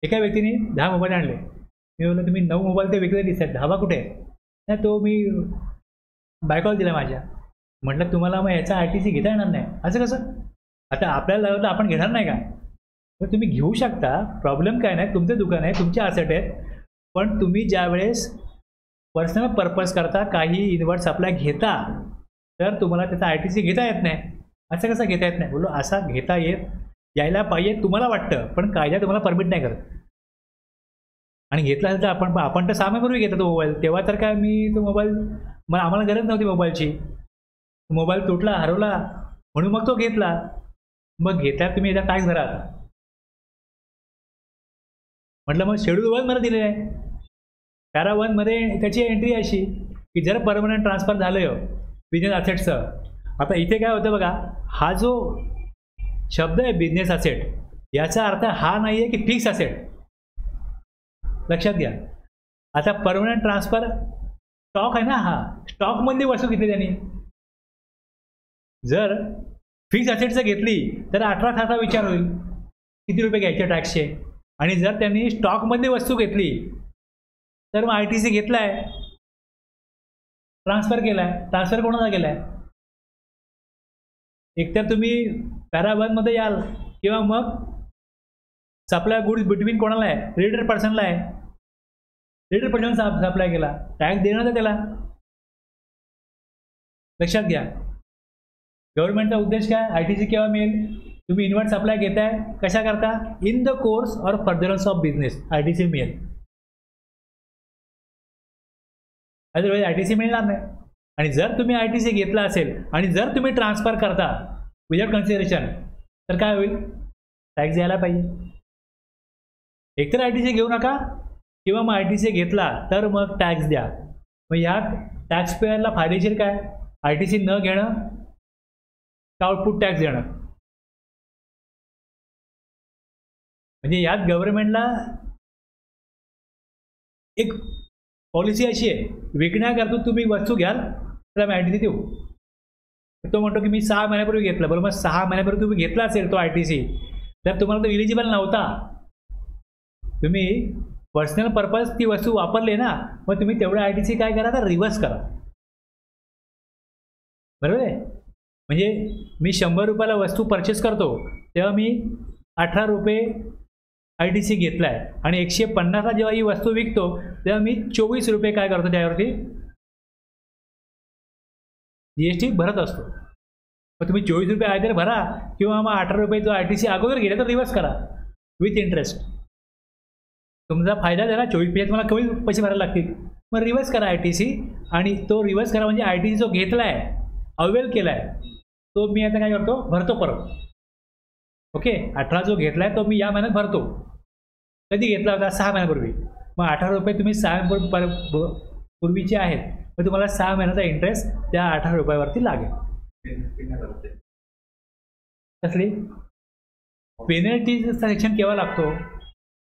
Speaker 1: एका व्यक्तीने 10 मोबाईल आणले. मी बोललो तुम्ही 9 मोबाईल ते विकले दिसतात, 10वा कुठे आहे? नाही, तो मी बायकॉल दिला माझ्या. म्हटलं तुम्हाला मग याचा ITC घेता येणार नाही. असं कसं? आता आपल्याला लागलं तर आपण घेणार नाही का? तर तुम्ही घेऊ शकता, प्रॉब्लेम काय नाही, तुमचं दुकान आहे, तुमचे असेट आहेत. पण तुम्ही ज्यावेळेस पर्सनल पर्पज करता काही इनवर्ड सप्लाय घेता तर तुम्हाला त्याचा ITC घेता येत नाही. असं कसं घेता येत नाही? बोलो असा घेता यायला पाहिजे तुम्हाला वाटतं, पण कायदा तुम्हाला परमिट नाही करत. आणि घेतला असेल तर आपण तर 6 महिन्यापूर्वी घेतो तो मोबाईल, तेव्हा तर काय मी तो मोबाईल, मला आम्हाला गरज नव्हती मोबाईलची. मोबाईल तुटला, हरवला म्हणून मग तो घेतला. मग घेता तुम्ही याचा टॅक्स भरा. म्हटलं मग शेड्यूल 1 मध्ये दिलेलं आहे, पॅरा 1 मध्ये त्याची एंट्री अशी की जर परमनंट ट्रान्सफर झालं बिझनेस असेटचं. आता इथे काय होतं बघा, हा जो शब्द आहे बिझनेस असेट, याचा अर्थ हा नाही आहे की फिक्स असेट. लक्षात घ्या. आता परमनंट ट्रान्सफर स्टॉक आहे ना, हा स्टॉकमध्ये वस्तू घेतली त्यांनी. जर फिक्स असेटचं घेतली तर 18,000चा विचार होईल, किती रुपये घ्यायचे टॅक्सचे. आणि जर त्यांनी स्टॉकमध्ये वस्तू घेतली तर मग ITC घेतला आहे, ट्रान्सफर केला आहे. ट्रान्सफर कोणाला केला आहे? एकतर तुम्ही पॅरा 1 मध्ये याल किंवा मग सप्लाय गुड्स बिटवीन कोणाला आहे? रीडर पर्सनला आहे. रीडर पर्सन सप्लाय केला, टॅक्स देणार तर त्याला. लक्षात घ्या. गव्हर्नमेंटचा उद्देश काय? ITC केव्हा मिळेल? तुम्ही इनवर्ड सप्लाय घेताय, कशा करता? In the course or furtherance of business ITC मिळेल. अदरवाईज ITC मिळणार नाही. आणि जर तुम्ही ITC घेतला असेल आणि जर तुम्ही ट्रान्सफर करता विदाउट कन्सिडरेशन तर काय होईल? टॅक्स द्यायला पाहिजे. एकतर ITC घेऊ नका किंवा मग ITC घेतला तर मग टॅक्स द्या. मग यात टॅक्स पेअरला फायदेशीर काय? ITC न घेणं का आउटपुट टॅक्स देणं? म्हणजे यात गव्हर्नमेंटला एक पॉलिसी अशी आहे, विकण्याकरता तुम्ही वस्तू घ्याल तर आम्ही ITC देऊ. तो म्हणतो की मी 6 महिन्यापूर्वी घेतला. बरोबर, 6 महिन्यापूर्वी तुम्ही घेतला असेल तो ITC तर तुम्हाला तो इलिजिबल नव्हता. तुम्ही पर्सनल पर्पज ती वस्तू वापरली ना, मग तुम्ही तेवढं ITC काय करा तर रिव्हर्स करा. बरोबर आहे. म्हणजे मी 100 रुपयाला वस्तू परचेस करतो तेव्हा मी 18 रुपये ITC घेतला आहे आणि 150ला जेव्हा ही वस्तू विकतो तेव्हा मी 24 रुपये काय करतो त्यावरती GST भरत असतो. मग तुम्ही 24 रुपये आयदर भरा किंवा मग 18 रुपये जो ITC अगोदर गेला तर रिव्हर्स करा विथ इंटरेस्ट. तुमचा फायदा झाला, 24 पैसे तुम्हाला कमी पैसे भरायला लागतील, मग रिव्हर्स करा ITC. आणि तो रिव्हर्स करा म्हणजे ITC जो घेतला आहे अवेल केला आहे तो मी आता काय करतो भरतो परत. ओके, 18 जो घेतला आहे तो मी या महिन्यात भरतो. कधी घेतला होता 6 महिन्यापूर्वी. मग 18 रुपये तुम्ही 6 पूर्वीचे आहेत, मग तुम्हाला 6 महिन्याचा इंटरेस्ट त्या 18 रुपयावरती लागेल. कसली पेनल्टीचा सेक्शन केव्हा लागतो?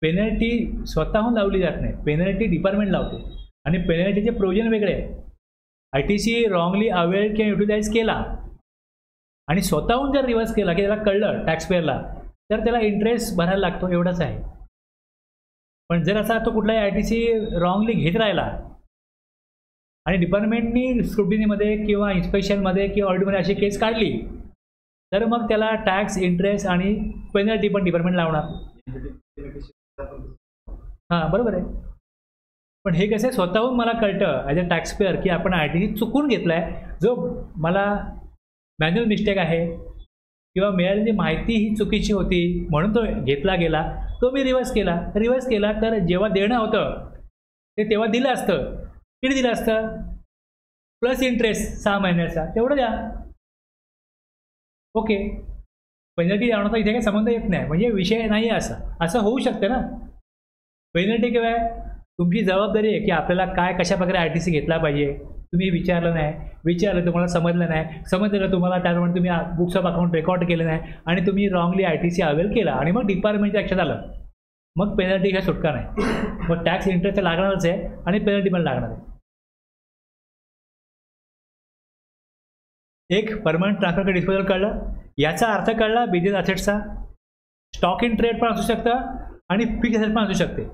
Speaker 1: पेनल्टी स्वतःहून लावली जात नाही, पेनल्टी डिपार्टमेंट लावते आणि पेनल्टीचे प्रोविजन वेगळे आहे. ITC रॉंगली अवेल किंवा युटिलाइज केला आणि स्वतःहून जर रिव्हर्स केला की त्याला कळलं टॅक्सपेअरला तर त्याला इंटरेस्ट भरायला लागतो, एवढंच आहे. पण जर असा तो कुठलाही ITC रॉंगली घेत राहिला आणि डिपार्टमेंटनी स्क्रुटिनीमध्ये किंवा इन्स्पेक्शनमध्ये किंवा ऑडिटमध्ये अशी केस काढली तर मग त्याला टॅक्स, इंटरेस्ट आणि पेनल्टी पण डिपार्टमेंट लावणार. हां, बरोबर आहे. पण हे कसं स्वतःहून मला कळतं ॲज अ टॅक्सपेअर की आपण ITC चुकून घेतला आहे, जो मला मॅन्युअल मिस्टेक आहे किंवा मिळालेली माहिती ही चुकीची होती म्हणून तो घेतला गेला, तो मी रिव्हर्स केला तर जेव्हा देणं होतं ते तेव्हा दिलं असतं. किती दिलं असतं? प्लस इंटरेस्ट 6 महिन्याचा तेवढं द्या. ओके, पेनल्टी लावण्याचा इथे काही संबंध येत नाही, म्हणजे विषय नाही आहे. असं होऊ शकतं ना. पेनल्टी किंवा तुमची जबाबदारी आहे की आपल्याला काय कशा प्रकारे ITC घेतला पाहिजे. तुम्ही विचारलं तुम्हाला समजलं तुम्हाला, त्याप्रमाणे तुम्ही बुक्स ऑफ अकाउंट रेकॉर्ड केले नाही आणि तुम्ही रॉंगली ITC अवेल केला आणि मग डिपार्टमेंटच्या लक्षात आलं, मग पेनल्टी काय सुटका नाही. मग टॅक्स इंटरेस्ट लागणारच आहे आणि पेनल्टी पण लागणार आहे. एक परमनंट ट्रान्सफर डिस्पोजल कळलं, याचा अर्थ कळला बिझनेस असेट्सचा. स्टॉक इन ट्रेड पण असू शकतं आणि फिक्स असेट पण असू शकते.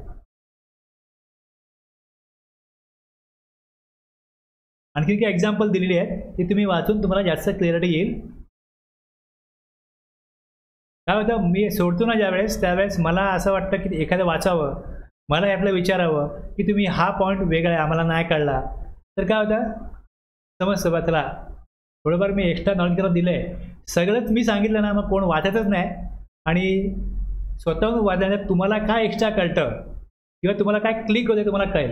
Speaker 1: आणखी काही एक्झाम्पल दिलेली आहेत ती तुम्ही वाचून तुम्हाला जास्त क्लिअरिटी येईल. काय होतं, मी सोडतो ना त्यावेळेस मला असं वाटतं की एखादं वाचावं, मला आपलं विचारावं की तुम्ही हा पॉईंट वेगळा आहे आम्हाला नाही कळला तर काय होतं समजतं बा. त्याला थोडंफार मी एक्स्ट्रा नॉलेज त्याला दिलं आहे. सगळंच मी सांगितलं ना मग कोण वाचतच नाही आणि स्वतःहून वाचल्यानंतर तुम्हाला काय एक्स्ट्रा कळतं किंवा तुम्हाला काय क्लिक होते तुम्हाला कळेल.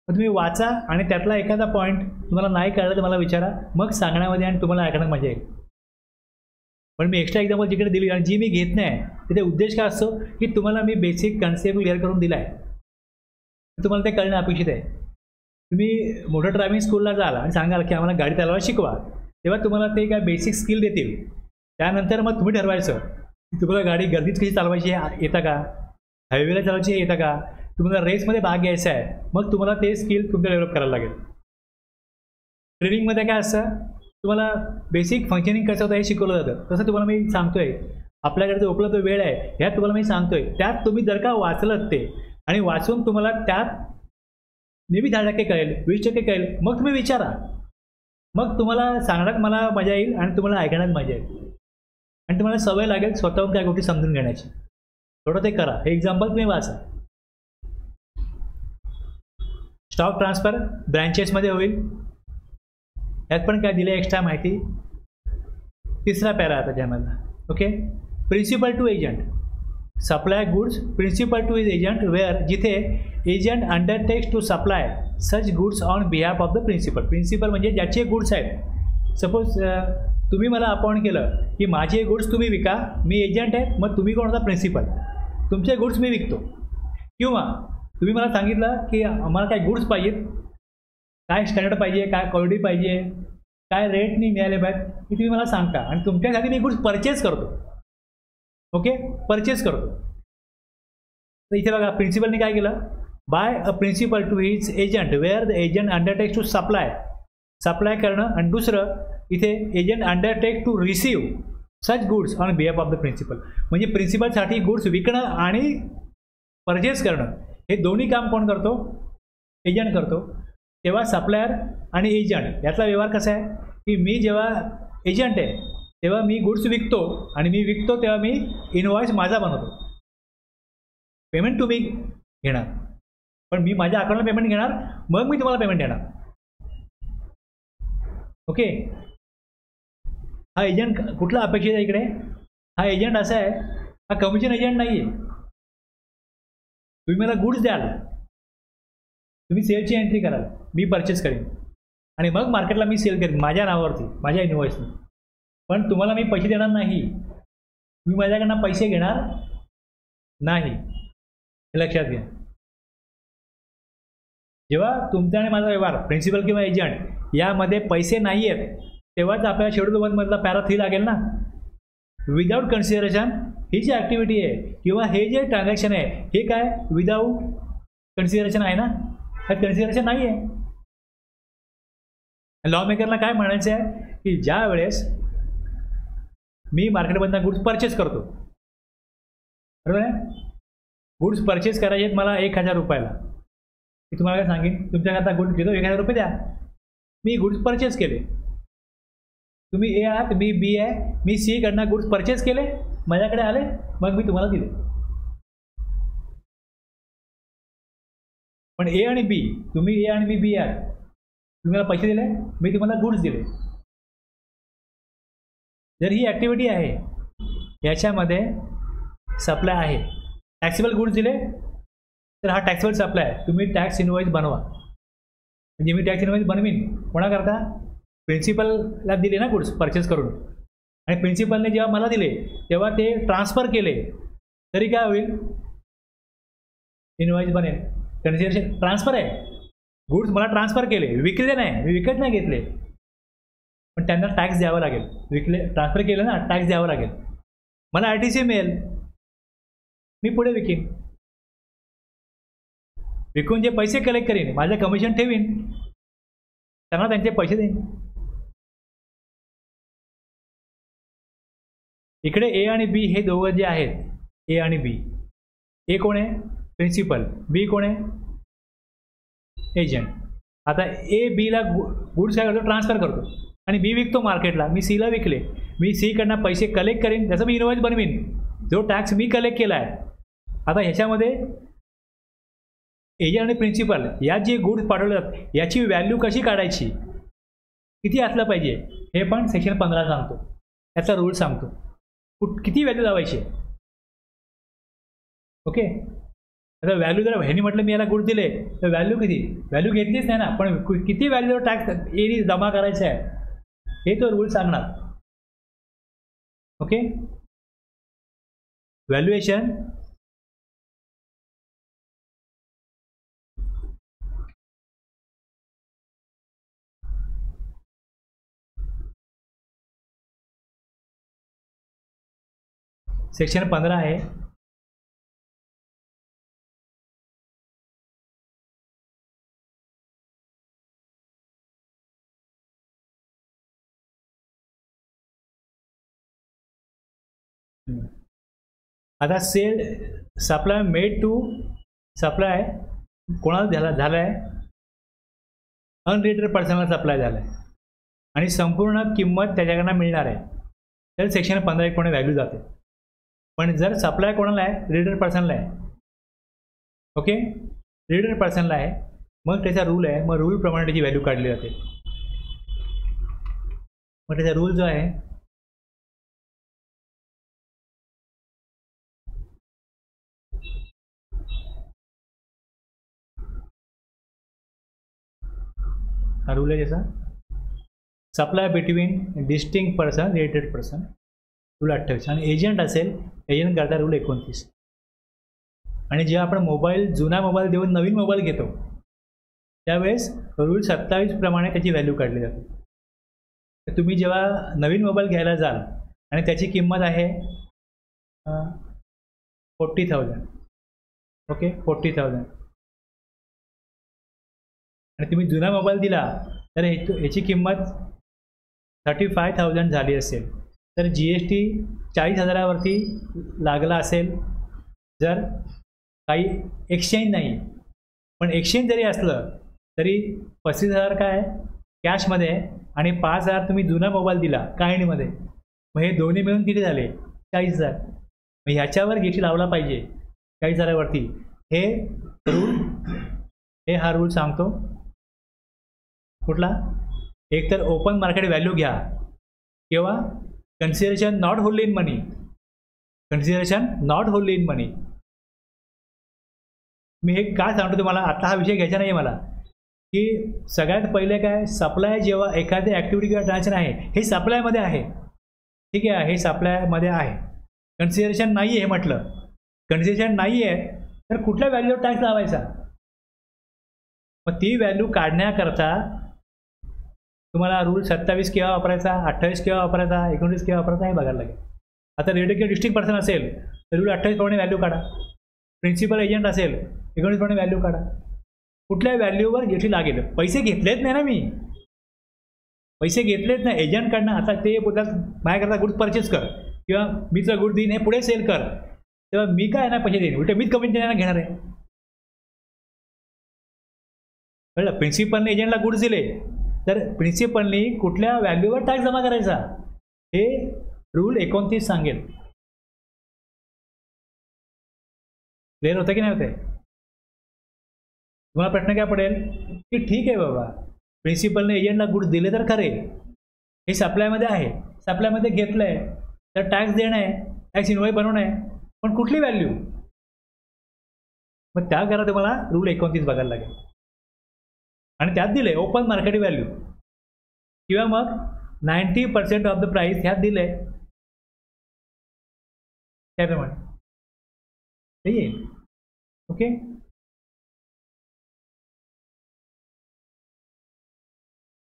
Speaker 1: मग तुम्ही वाचा आणि त्यातला एखादा पॉईंट तुम्हाला नाही कळलं तर मला विचारा, मग सांगण्यामध्ये आणि तुम्हाला ऐकण्यात मजा येईल. पण मी एक्स्ट्रा एक्झाम्पल जिकडे दिली आणि जी मी घेत नाही तिथे उद्देश काय असतो की तुम्हाला मी बेसिक कन्सेप्ट क्लिअर करून दिला आहे, तुम्हाला ते कळणं अपेक्षित आहे. तुम्ही मोटर ड्रायव्हिंग स्कूलला जाल आणि सांगाल की आम्हाला गाडी चालवायला शिकवा, तेव्हा तुम्हाला ते काय बेसिक स्किल देतील. त्यानंतर मग तुम्ही ठरवायचं की तुम्हाला गाडी गर्दीत कशी चालवायची येतं का, हायवेला चालवायची येतं का, तुम्हाला रेसमध्ये भाग घ्यायचा आहे, मग तुम्हाला ते स्किल तुमचं डेव्हलप करायला लागेल. ट्रेनिंगमध्ये काय असतं, तुम्हाला बेसिक फंक्शनिंग कसं होतं हे शिकवलं जातं. तसं तुम्हाला मी सांगतोय, आपल्याकडे जो उपलब्ध वेळ आहे ह्यात तुम्हाला मी सांगतोय. त्यात तुम्ही जर का वाचलं ते आणि वाचून तुम्हाला त्यात मे बी 10% कळेल, 20% कळेल, मग तुम्ही विचारा. मग तुम्हाला सांगण्यात मला मजा येईल आणि तुम्हाला ऐकण्यात मजा येईल आणि तुम्हाला सवय लागेल स्वतःहून त्या गोष्टी समजून घेण्याची. थोडं ते करा. हे एक्झाम्पल तुम्ही वाचा. स्टॉक ट्रान्सफर ब्रँचेसमध्ये होईल, यात पण काय दिलं एक्स्ट्रा माहिती. तिसरा पॅरा आता त्यामधला. Okay, principal to agent. Supply goods principal to is agent where, जिथे agent undertakes to supply such goods on behalf of the principal. Principal म्हणजे ज्याचे गुड्स आहेत. सपोज तुम्ही मला अपॉइंट केलं की माझे गुड्स तुम्ही विका, मी एजंट आहे, मग तुम्ही कोण होता प्रिन्सिपल, तुमचे गुड्स मी विकतो. किंवा तुम्ही मला सांगितलं की आम्हाला काय गुड्स पाहिजेत, काय स्टँडर्ड पाहिजे, काय क्वालिटी पाहिजे, काय रेटनी मिळाले पाहिजे, हे तुम्ही मला सांगता आणि तुमच्यासाठी मी गुड्स परचेस करतो. ओके, परचेस करतो. तर इथे बघा प्रिन्सिपलने काय केलं, by a principal to his agent where the agent undertakes to supply करणं. आणि दुसरं इथे agent undertake to receive such goods on behalf of the principal. म्हणजे प्रिन्सिपलसाठी गुड्स विकणं आणि परचेस करणं, हे दोन्ही काम कोण करतो? एजंट करतो. तेव्हा सप्लायर आणि एजंट याचा व्यवहार कसा आहे की मी जेव्हा एजंट आहे तेव्हा मी गुड्स विकतो आणि मी विकतो तेव्हा मी इनवॉइस माझा बनवतो. पेमेंट तुम्ही घेणार, पण मी माझ्या अकाउंटला पेमेंट घेणार, मग मी तुम्हाला पेमेंट देणार. ओके. हा एजंट कुठला अपेक्षित आहे इकडे? हा एजंट असा आहे, हा कमिशन एजंट नाही आहे. तुम्ही मला गुड्स द्याल, तुम्ही सेलची एंट्री कराल, मी परचेस करेन आणि मग मार्केटला मी सेल करेन माझ्या नावावरती, माझ्या इनवॉइसने. पण तुम्हाला मी पैसे देणार नाही, तुम्ही माझ्याकडनं पैसे घेणार नाही, हे लक्षात घ्या. जेव्हा तुमचा आणि माझा व्यवहार प्रिन्सिपल किंवा एजंट यामध्ये पैसे नाही आहेत तेव्हाच आपल्याला शेड्यूल 1 मधला पॅरा 3 लागेल ना. विदाऊट कन्सिडरेशन ही जी ॲक्टिव्हिटी आहे किंवा हे जे ट्रान्झॅक्शन आहे हे काय विदाऊट कन्सिडरेशन आहे ना, हे कन्सिडरेशन नाही आहे. लॉ मेकरला काय म्हणायचं आहे की ज्या वेळेस मी मार्केटमधनं गुड्स परचेस करतो, बरोबर आहे, गुड्स परचेस करायचे आहेत मला 1000 रुपयाला, मी तुम्हाला काय सांगेन तुमच्याकरता गुड्स घेतो 1000 रुपये द्या. मी गुड्स परचेस केले, तुम्ही ए आहात, मी बी आहे, मी सी कडनं गुड्स परचेस केले, माझ्याकडे आले, मग मी तुम्हाला दिले. पण ए आणि बी, तुम्ही ए आणि मी बी आहात, तुम्ही मला पैसे दिले, मी तुम्हाला गुड्स दिले. जर ही ॲक्टिव्हिटी आहे याच्यामध्ये सप्लाय आहे, टॅक्सेबल गुड्स दिले तर हा टॅक्सेबल सप्लाय आहे. तुम्ही टॅक्स इनवॉइस बनवा, म्हणजे मी टॅक्स इनवॉइस बनवीन कोणाकरता? प्रिन्सिपलला दिले ना गुड्स परचेस करून, आणि प्रिन्सिपलने जेव्हा मला दिले तेव्हा ते ट्रान्सफर केले तरी काय होईल? इनवॉइस बनेल. कन्सिडरेशन ट्रान्सफर आहे, गुड्स मला ट्रान्सफर केले, विकले नाही, मी विकत नाही घेतले, पण त्यांना टॅक्स द्यावा लागेल. विकले, ट्रान्सफर केलं ना, टॅक्स द्यावा लागेल. मला RTC मिळेल, मी पुढे विकेन, विकून जे पैसे कलेक्ट करीन, माझं कमिशन ठेवीन, त्यांना त्यांचे पैसे देईन. इकडे ए आणि बी हे दोघं जे आहेत, ए आणि बी, ए कोण आहे? प्रिन्सिपल. बी कोण आहे? एजंट. आता ए बीला गुड्स काय करतो? ट्रान्सफर करतो, आणि बी विकतो मार्केटला, मी सीला विकले, मी सी कडनं पैसे कलेक्ट करेन, त्याचं मी इनवॉइस बनवीन, जो टॅक्स मी कलेक्ट केला आहे. आता ह्याच्यामध्ये एजंट आणि प्रिन्सिपल या जे गुड्स पाठवतात याची व्हॅल्यू कशी काढायची, किती असलं पाहिजे, हे पण सेक्शन 15 सांगतो, याचा रूल सांगतो. किती व्हॅल्यू लावायची. ओके. आता व्हॅल्यू जर ह्यानी म्हटलं मी याला गुड दिले तर व्हॅल्यू किती? व्हॅल्यू घेतलीच नाही ना, पण किती व्हॅल्यू टॅक्स एनी जमा करायचं आहे हे तो रूल सांगणार. ओके. व्हॅल्युएशन सेक्शन 15 आहे. आता sale supply made to supply कोणाला झाला आहे? अनरिलेटेड पर्सनला सप्लाय झाला आहे आणि संपूर्ण किंमत त्याच्याकडनं मिळणार आहे, तर सेक्शन 15 कोणी व्हॅल्यू जाते. पण जर सप्लाय कोणाला आहे? रिलेटेड पर्सनला आहे. ओके. रिलेटेड पर्सनला आहे, मग त्याचा रूल आहे, मग रूलप्रमाणे त्याची व्हॅल्यू काढली जाते. मग त्याचा रूल जो आहे हा रूल आहे जसा supply between distinct person related person, rule 28. आणि एजंट असेल, एजंट करता रूल 29. आणि जेव्हा आपण मोबाईल जुना मोबाईल देऊन नवीन मोबाईल घेतो त्यावेळेस रूल 27 प्रमाणे त्याची व्हॅल्यू काढली जाते. तर तुम्ही जेव्हा नवीन मोबाईल घ्यायला जाल आणि त्याची किंमत आहे 40,000. ओके. 40,000 आणि तुम्ही जुना मोबाईल दिला तर याची किंमत 35,000 झाली असेल, तर GST 40,000वरती लागला असेल जर काही एक्सचेंज नाही. पण एक्सचेंज जरी असलं तरी 35,000 काय कॅशमध्ये आणि 5,000 तुम्ही जुना मोबाईल दिला काहिणीमध्ये. मग हे दोन्ही मिळून किती झाले? 40,000. मग ह्याच्यावर गेटी लावला पाहिजे 40,000वरती. हे रूल, हा रूल सांगतो कुठला? एक तर ओपन मार्केट व्हॅल्यू घ्या किंवा consideration not hold in money. Consideration not hold in money. मी हे काय सांगतो तुम्हाला, आता हा विषय घ्यायचा नाही मला, की सगळ्यात पहिले काय, सप्लाय जेव्हा एखादी ॲक्टिव्हिटी किंवा ट्रान्झॅक्शन आहे हे सप्लायमध्ये आहे, ठीक आहे, हे सप्लायमध्ये आहे. कन्सिडरेशन नाही आहे हे म्हटलं, कन्सिडरेशन नाही आहे तर कुठल्या व्हॅल्यूवर टॅक्स लावायचा? मग ती व्हॅल्यू काढण्याकरता तुम्हाला रूल 27 केव्हा वापरायचा, 28 केव्हा वापरायचा, 19 केव्हा वापरायचा हे बघायला लागेल. आता रेडिओ डिस्ट्रिक्ट पर्सन असेल तर रूल 28 प्रमाणे व्हॅल्यू काढा. प्रिन्सिपल एजंट असेल 19 प्रमाणे व्हॅल्यू काढा. कुठल्या व्हॅल्यूवर जेठी लागेल? पैसे घेतलेच नाही ना मी, पैसे घेतलेच नाही एजंटकडनं. आता ते बोलतात माझ्याकरता गुड्स परचेस कर किंवा मीच गुड देईन, हे पुढे सेल कर, तेव्हा मी काय ना पैसे देईन, उलटे मीच कमिशन घेणार आहे. कळलं? प्रिन्सिपलने एजंटला गुड्स दिले तर प्रिन्सिपलनी कुठल्या व्हॅल्यूवर टॅक्स जमा करायचा हे रूल 29 सांगेल. क्लिअर होतं की नाही होते? तुम्हाला प्रश्न काय पडेल की ठीक आहे बाबा, प्रिन्सिपलने एजंटला गुड्स दिले तर खरे, हे सप्लायमध्ये आहे, सप्लायमध्ये घेतलं आहे तर टॅक्स देणं आहे, टॅक्स इनवॉइस बनवणं आहे, पण कुठली व्हॅल्यू? मग त्या करा तुम्हाला रूल 29 बघायला लागेल. आणि त्यात दिले ओपन मार्केट व्हॅल्यू किंवा मग 90% ऑफ द प्राईस ह्यात दिले त्याप्रमाणे ते येईल. ओके,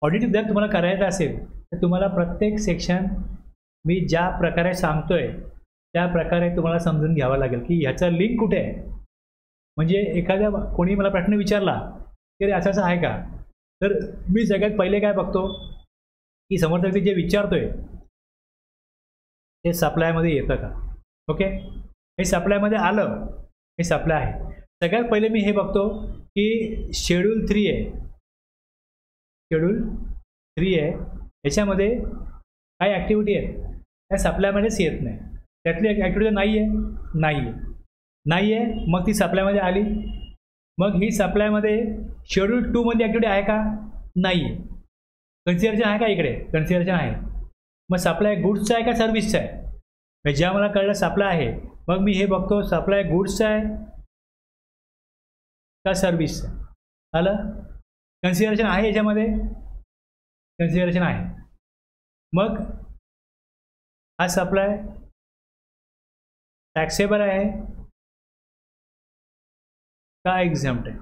Speaker 1: ऑडिट जर तुम्हाला करायचं असेल तर तुम्हाला प्रत्येक सेक्शन मी ज्या प्रकारे सांगतोय त्या प्रकारे तुम्हाला समजून घ्यावं लागेल की ह्याचा लिंक कुठे आहे. म्हणजे एखाद्या कोणी मला प्रश्न विचारला की रे असं आहे का, तर मी सगळ्यात पहिले काय बघतो की समोरचा व्यक्ती जे विचारतोय ते सप्लायमध्ये येतं का. ओके, हे सप्लायमध्ये आलं, हे सप्लाय आहे. सगळ्यात पहिले मी हे बघतो की शेड्यूल 3 आहे, शेड्यूल 3 आहे, याच्यामध्ये काही ॲक्टिव्हिटी आहेत त्या सप्लायमध्येच येत नाही. त्यातली एक ॲक्टिव्हिटी नाही आहे, नाही आहे, मग ती सप्लायमध्ये आली. मग ही सप्लायमध्ये शेड्यूल 2 मध्ये ॲक्टिव्हिटी आहे का? नाही आहे. कन्सिडरेशन आहे का? इकडे कन्सिडरेशन आहे. मग सप्लाय गुड्सचा आहे का सर्व्हिसचा आहे? ज्या मला कळलं सप्लाय आहे, मग मी हे बघतो सप्लाय गुड्सचा आहे का सर्व्हिसचा. आलं? कन्सिडरेशन आहे याच्यामध्ये, कन्सिडरेशन आहे. मग हा सप्लाय टॅक्सेबल आहे का एक्झम्प्ट आहे?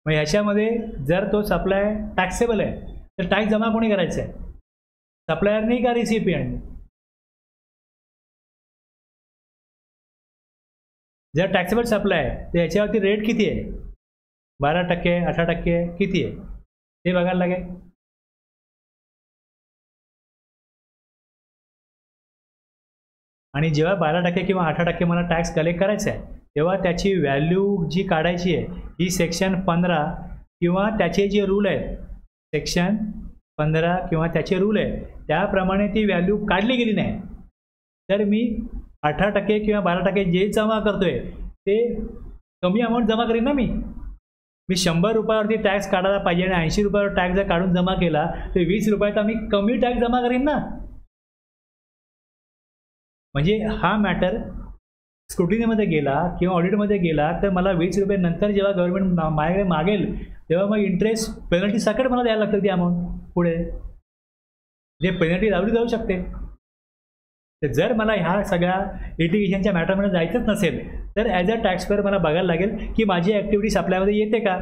Speaker 1: मग ह्याच्यामध्ये जर तो सप्लाय टॅक्सेबल आहे तर टॅक्स जमा कोणी करायचा आहे, सप्लायरनी का रिसिपियंटनी? जर टॅक्सेबल सप्लाय आहे तर याच्यावरती रेट किती आहे, 12%, 18% किती आहे ते बघायला लागेल. आणि जेव्हा 12% किंवा 18% मला टॅक्स कलेक्ट करायचा आहे तेव्हा त्याची व्हॅल्यू जी काढायची आहे ही सेक्शन 15 किंवा त्याचे जे रूल आहेत, सेक्शन 15 किंवा त्याचे रूल आहेत त्याप्रमाणे ती व्हॅल्यू काढली गेली नाही तर मी 18% किंवा 12% जे जमा करतोय ते कमी अमाऊंट जमा करीन ना. मी 100 रुपयावरती टॅक्स काढायला पाहिजे आणि 80 रुपयावर टॅक्स जर काढून जमा केला तर 20 रुपयाचा मी कमी टॅक्स जमा करीन ना. म्हणजे हा मॅटर स्क्रुटिनीमध्ये गेला किंवा ऑडिटमध्ये गेला तर मला 20 रुपये नंतर जेव्हा गव्हर्नमेंट माझ्याकडे मागेल तेव्हा मग इंटरेस्ट पेनल्टी सकट मला द्यायला लागतं ती अमाऊंट पुढे, जे पेनल्टी लावली जाऊ शकते. तर जर मला ह्या सगळ्या लिटिगेशनच्या मॅटरमध्ये जायचंच नसेल तर ॲज अ टॅक्सपेअर मला बघायला लागेल की माझी ॲक्टिव्हिटी सप्लायमध्ये येते का,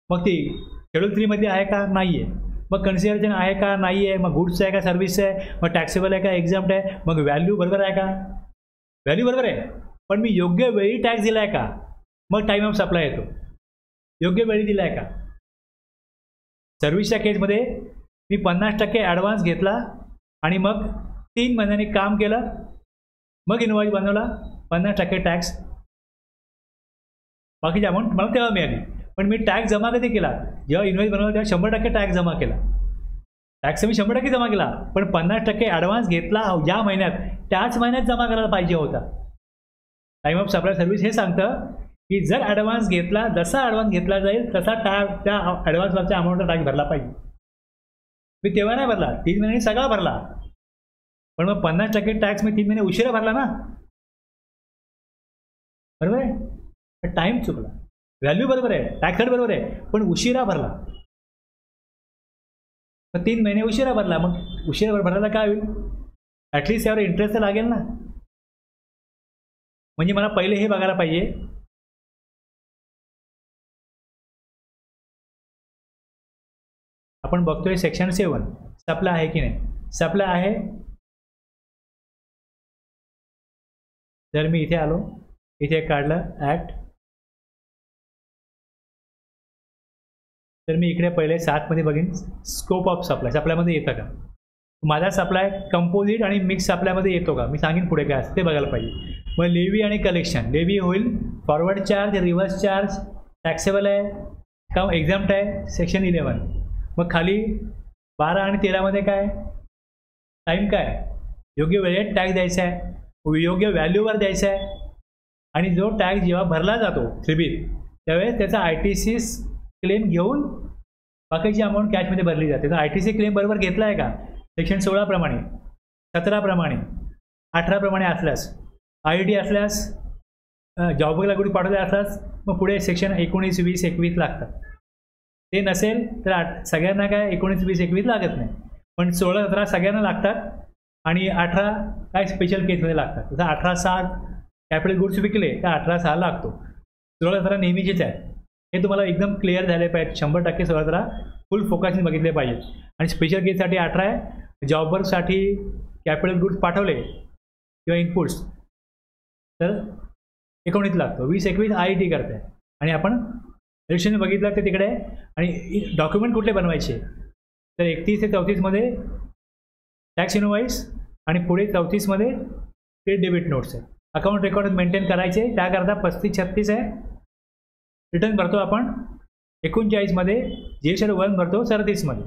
Speaker 1: मग ती शेड्यूल 3 मध्ये आहे का, नाही आहे. मग कन्सिडरेशन आहे का, नाही आहे. मग गुड्स आहे का सर्व्हिस आहे, मग टॅक्सेबल आहे का एक्झाम्प्ट आहे, मग व्हॅल्यू बरोबर आहे का, व्हॅल्यू बरोबर आहे पण मी योग्य वेळी टॅक्स दिला आहे का, मग टाईम ऑफ सप्लाय येतो, योग्य वेळी दिला आहे का. सर्व्हिसच्या केसमध्ये मी 50% ॲडव्हान्स घेतला आणि मग 3 महिन्यांनी काम केलं, मग इनवॉइस बनवला, 50% टॅक्स बाकीची अमाऊंट मला तेव्हा मिळाली. पण मी टॅक्स जमा कधी केला, जेव्हा इन्व्हॉइस बनवला तेव्हा 100% टॅक्स जमा केला. टॅक्स मी 100% जमा केला, पण 50% ॲडव्हान्स घेतला ज्या महिन्यात त्याच महिन्यात जमा करायला पाहिजे होता. टाईम ऑफ सप्लाय सर्व्हिस हे सांगतं की जर ॲडव्हान्स घेतला, जसा ॲडव्हान्स घेतला जाईल तसा त्या ॲडव्हान्सवरच्या अमाऊंटचा टॅक्स भरला पाहिजे. मी तेव्हा नाही भरला, 3 महिन्यांनी सगळा भरला. पण मग 50% टॅक्स मी 3 महिने उशिरा भरला ना, बरोबर आहे. टाईम चुकला. व्हॅल्यू बरोबर आहे, टॅक्स रेट बरोबर आहे, पण उशिरा भरला. तर 3 महिने उशिरा भरला. मग उशिरा भरायला काय होईल, ॲटलिस्ट यावर इंटरेस्ट तर लागेल ना. म्हणजे मला पहिले हे बघायला पाहिजे, आपण बघतोय सेक्शन 7 सप्लाय आहे की नाही. सप्लाय आहे. जर मी इथे आलो, इथे काढलं ॲक्ट, तर मी इकडे पहिले 7 मध्ये बघीन स्कोप ऑफ सप्लाय. सप्लायमध्ये येतं का माझा सप्लाय, कंपोजिट आणि मिक्स सप्लायमध्ये येतो का, मी सांगेन पुढे काय असतं ते बघायला पाहिजे. मग लेवी आणि कलेक्शन. लेवी होईल forward charge, reverse charge, taxable आहे का एक्झाम्प्ट आहे, सेक्शन 11. मग खाली 12 आणि 13 मध्ये काय, टाईम काय, योग्य वेळेत टॅक्स द्यायचा आहे, योग्य व्हॅल्यूवर द्यायचा आहे. आणि जो टॅक्स जेव्हा भरला जातो 3B त्यावेळेस त्याचा ITC क्लेम घेऊन बाकीची अमाऊंट कॅशमध्ये भरली जाते. तर ITC क्लेम बरोबर घेतला आहे का, सेक्शन 16 प्रमाणे, 17 प्रमाणे, 18 प्रमाणे असल्यास, IED असल्यास, जॉबला गुडी पाठवले असल्यास मग पुढे सेक्शन 19, 20, 21 लागतात. ते नसेल तर सगळ्यांना काय 19, 20, 21 लागत नाही, पण 16, 17 सगळ्यांना लागतात आणि 18 काय स्पेशल केसमध्ये लागतात. जसं 18/6 कॅपिटल गुड्स विकले तर 18/6 लागतो. 16, 17 नेहमीचेच आहे. हे तुम्हाला एकदम क्लिअर झाले पाहिजे. 100% 16, 17 फुल फोकसने बघितले पाहिजे. आणि स्पेशल केससाठी 18 आहे. जॉबवर्कसाठी कॅपिटल गुड्स पाठवले किंवा इनपुट्स तर 19 लागतो. 20, 21 IED करते. आणि आपण रिलेशन बघितलं ते तिकडे. आणि डॉक्युमेंट कुठले बनवायचे तर 31 ते 34 मध्ये टॅक्स इनवॉइस आणि पुढे 34 मध्ये क्रेडिट डेबिट नोट्स आहे. अकाउंट रेकॉर्ड मेंटेन करायचे, त्याकरता 35-36 आहे. रिटर्न भरतो आपण 39 मध्ये, GSR 1 भरतो 37 मध्ये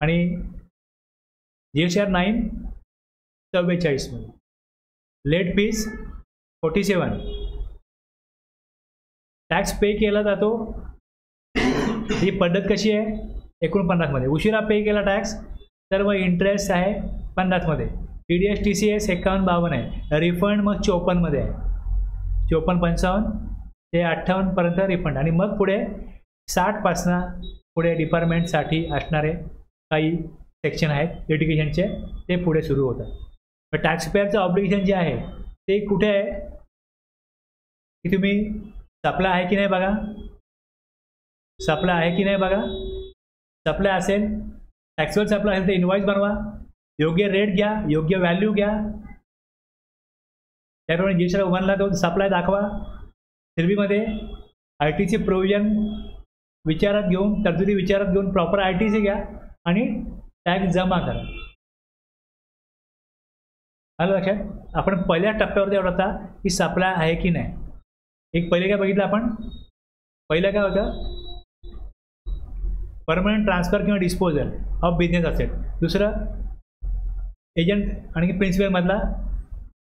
Speaker 1: आणि GSR 9 44 मध्ये. Late fees 47. टॅक्स पे केला जातो. ही पद्धत कशी आहे, 49 मध्ये. उशिरा पे केला टॅक्स तर मग इंटरेस्ट आहे 50 मध्ये. TDS TCS 51-52 आहे. रिफंड मग 54 मध्ये आहे. 54-55 ते 58 पर्यंत रिफंड. आणि मग पुढे 60 पासून पुढे डिपार्टमेंटसाठी असणारे काही सेक्शन आहेत लिटिगेशनचे, ते पुढे सुरू होतात. टॅक्स पेअरचं ऑब्लिगेशन जे आहे ते कुठे आहे की तुम्ही सप्लाय आहे की नाही बघा, सप्लाय आहे की नाही बघा. सप्लाय असेल, टॅक्सेबल सप्लाय असेल तर इनवॉइस बनवा, योग्य रेट घ्या, योग्य व्हॅल्यू घ्या. त्याप्रमाणे GSR 1ला तो सप्लाय दाखवा. 3Bमध्ये ITC प्रोव्हिजन विचारात घेऊन, तरतुदी विचारात घेऊन प्रॉपर ITC घ्या आणि टॅक्स जमा करा. आलं लक्षात. आपण पहिल्या टप्प्यावरती एवढा होता की सप्लाय आहे की नाही. एक पहिले काय बघितलं आपण, पहिलं काय होतं, परमनंट ट्रान्सफर किंवा डिस्पोजल ऑफ बिझनेस असेट. दुसरं एजंट आणि प्रिन्सिपलमधला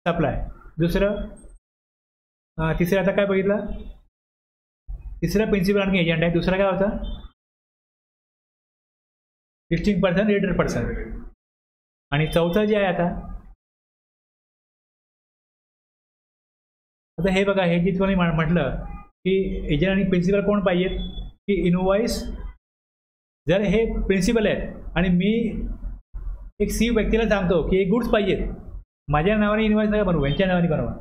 Speaker 1: सप्लाय. दुसरं तिसरं आता काय बघितलं, तिसरं प्रिन्सिपल आणि एजंट आहे. दुसरं काय होतं, लिस्टिंग पर्सन, रेटेड पर्सन. आणि चौथं जे आहे आता हे बघा, हे जे तुम्हाला म्हटलं की एजंट आणि प्रिन्सिपल कोण पाहिजेत, की इनवॉइस जर हे प्रिन्सिपल आहेत आणि मी एक सी व्यक्तीला सांगतो की एक गुड्स पाहिजेत, माझ्या नावाने इनवॉइस नका बनवू, यांच्या नावाने बनवा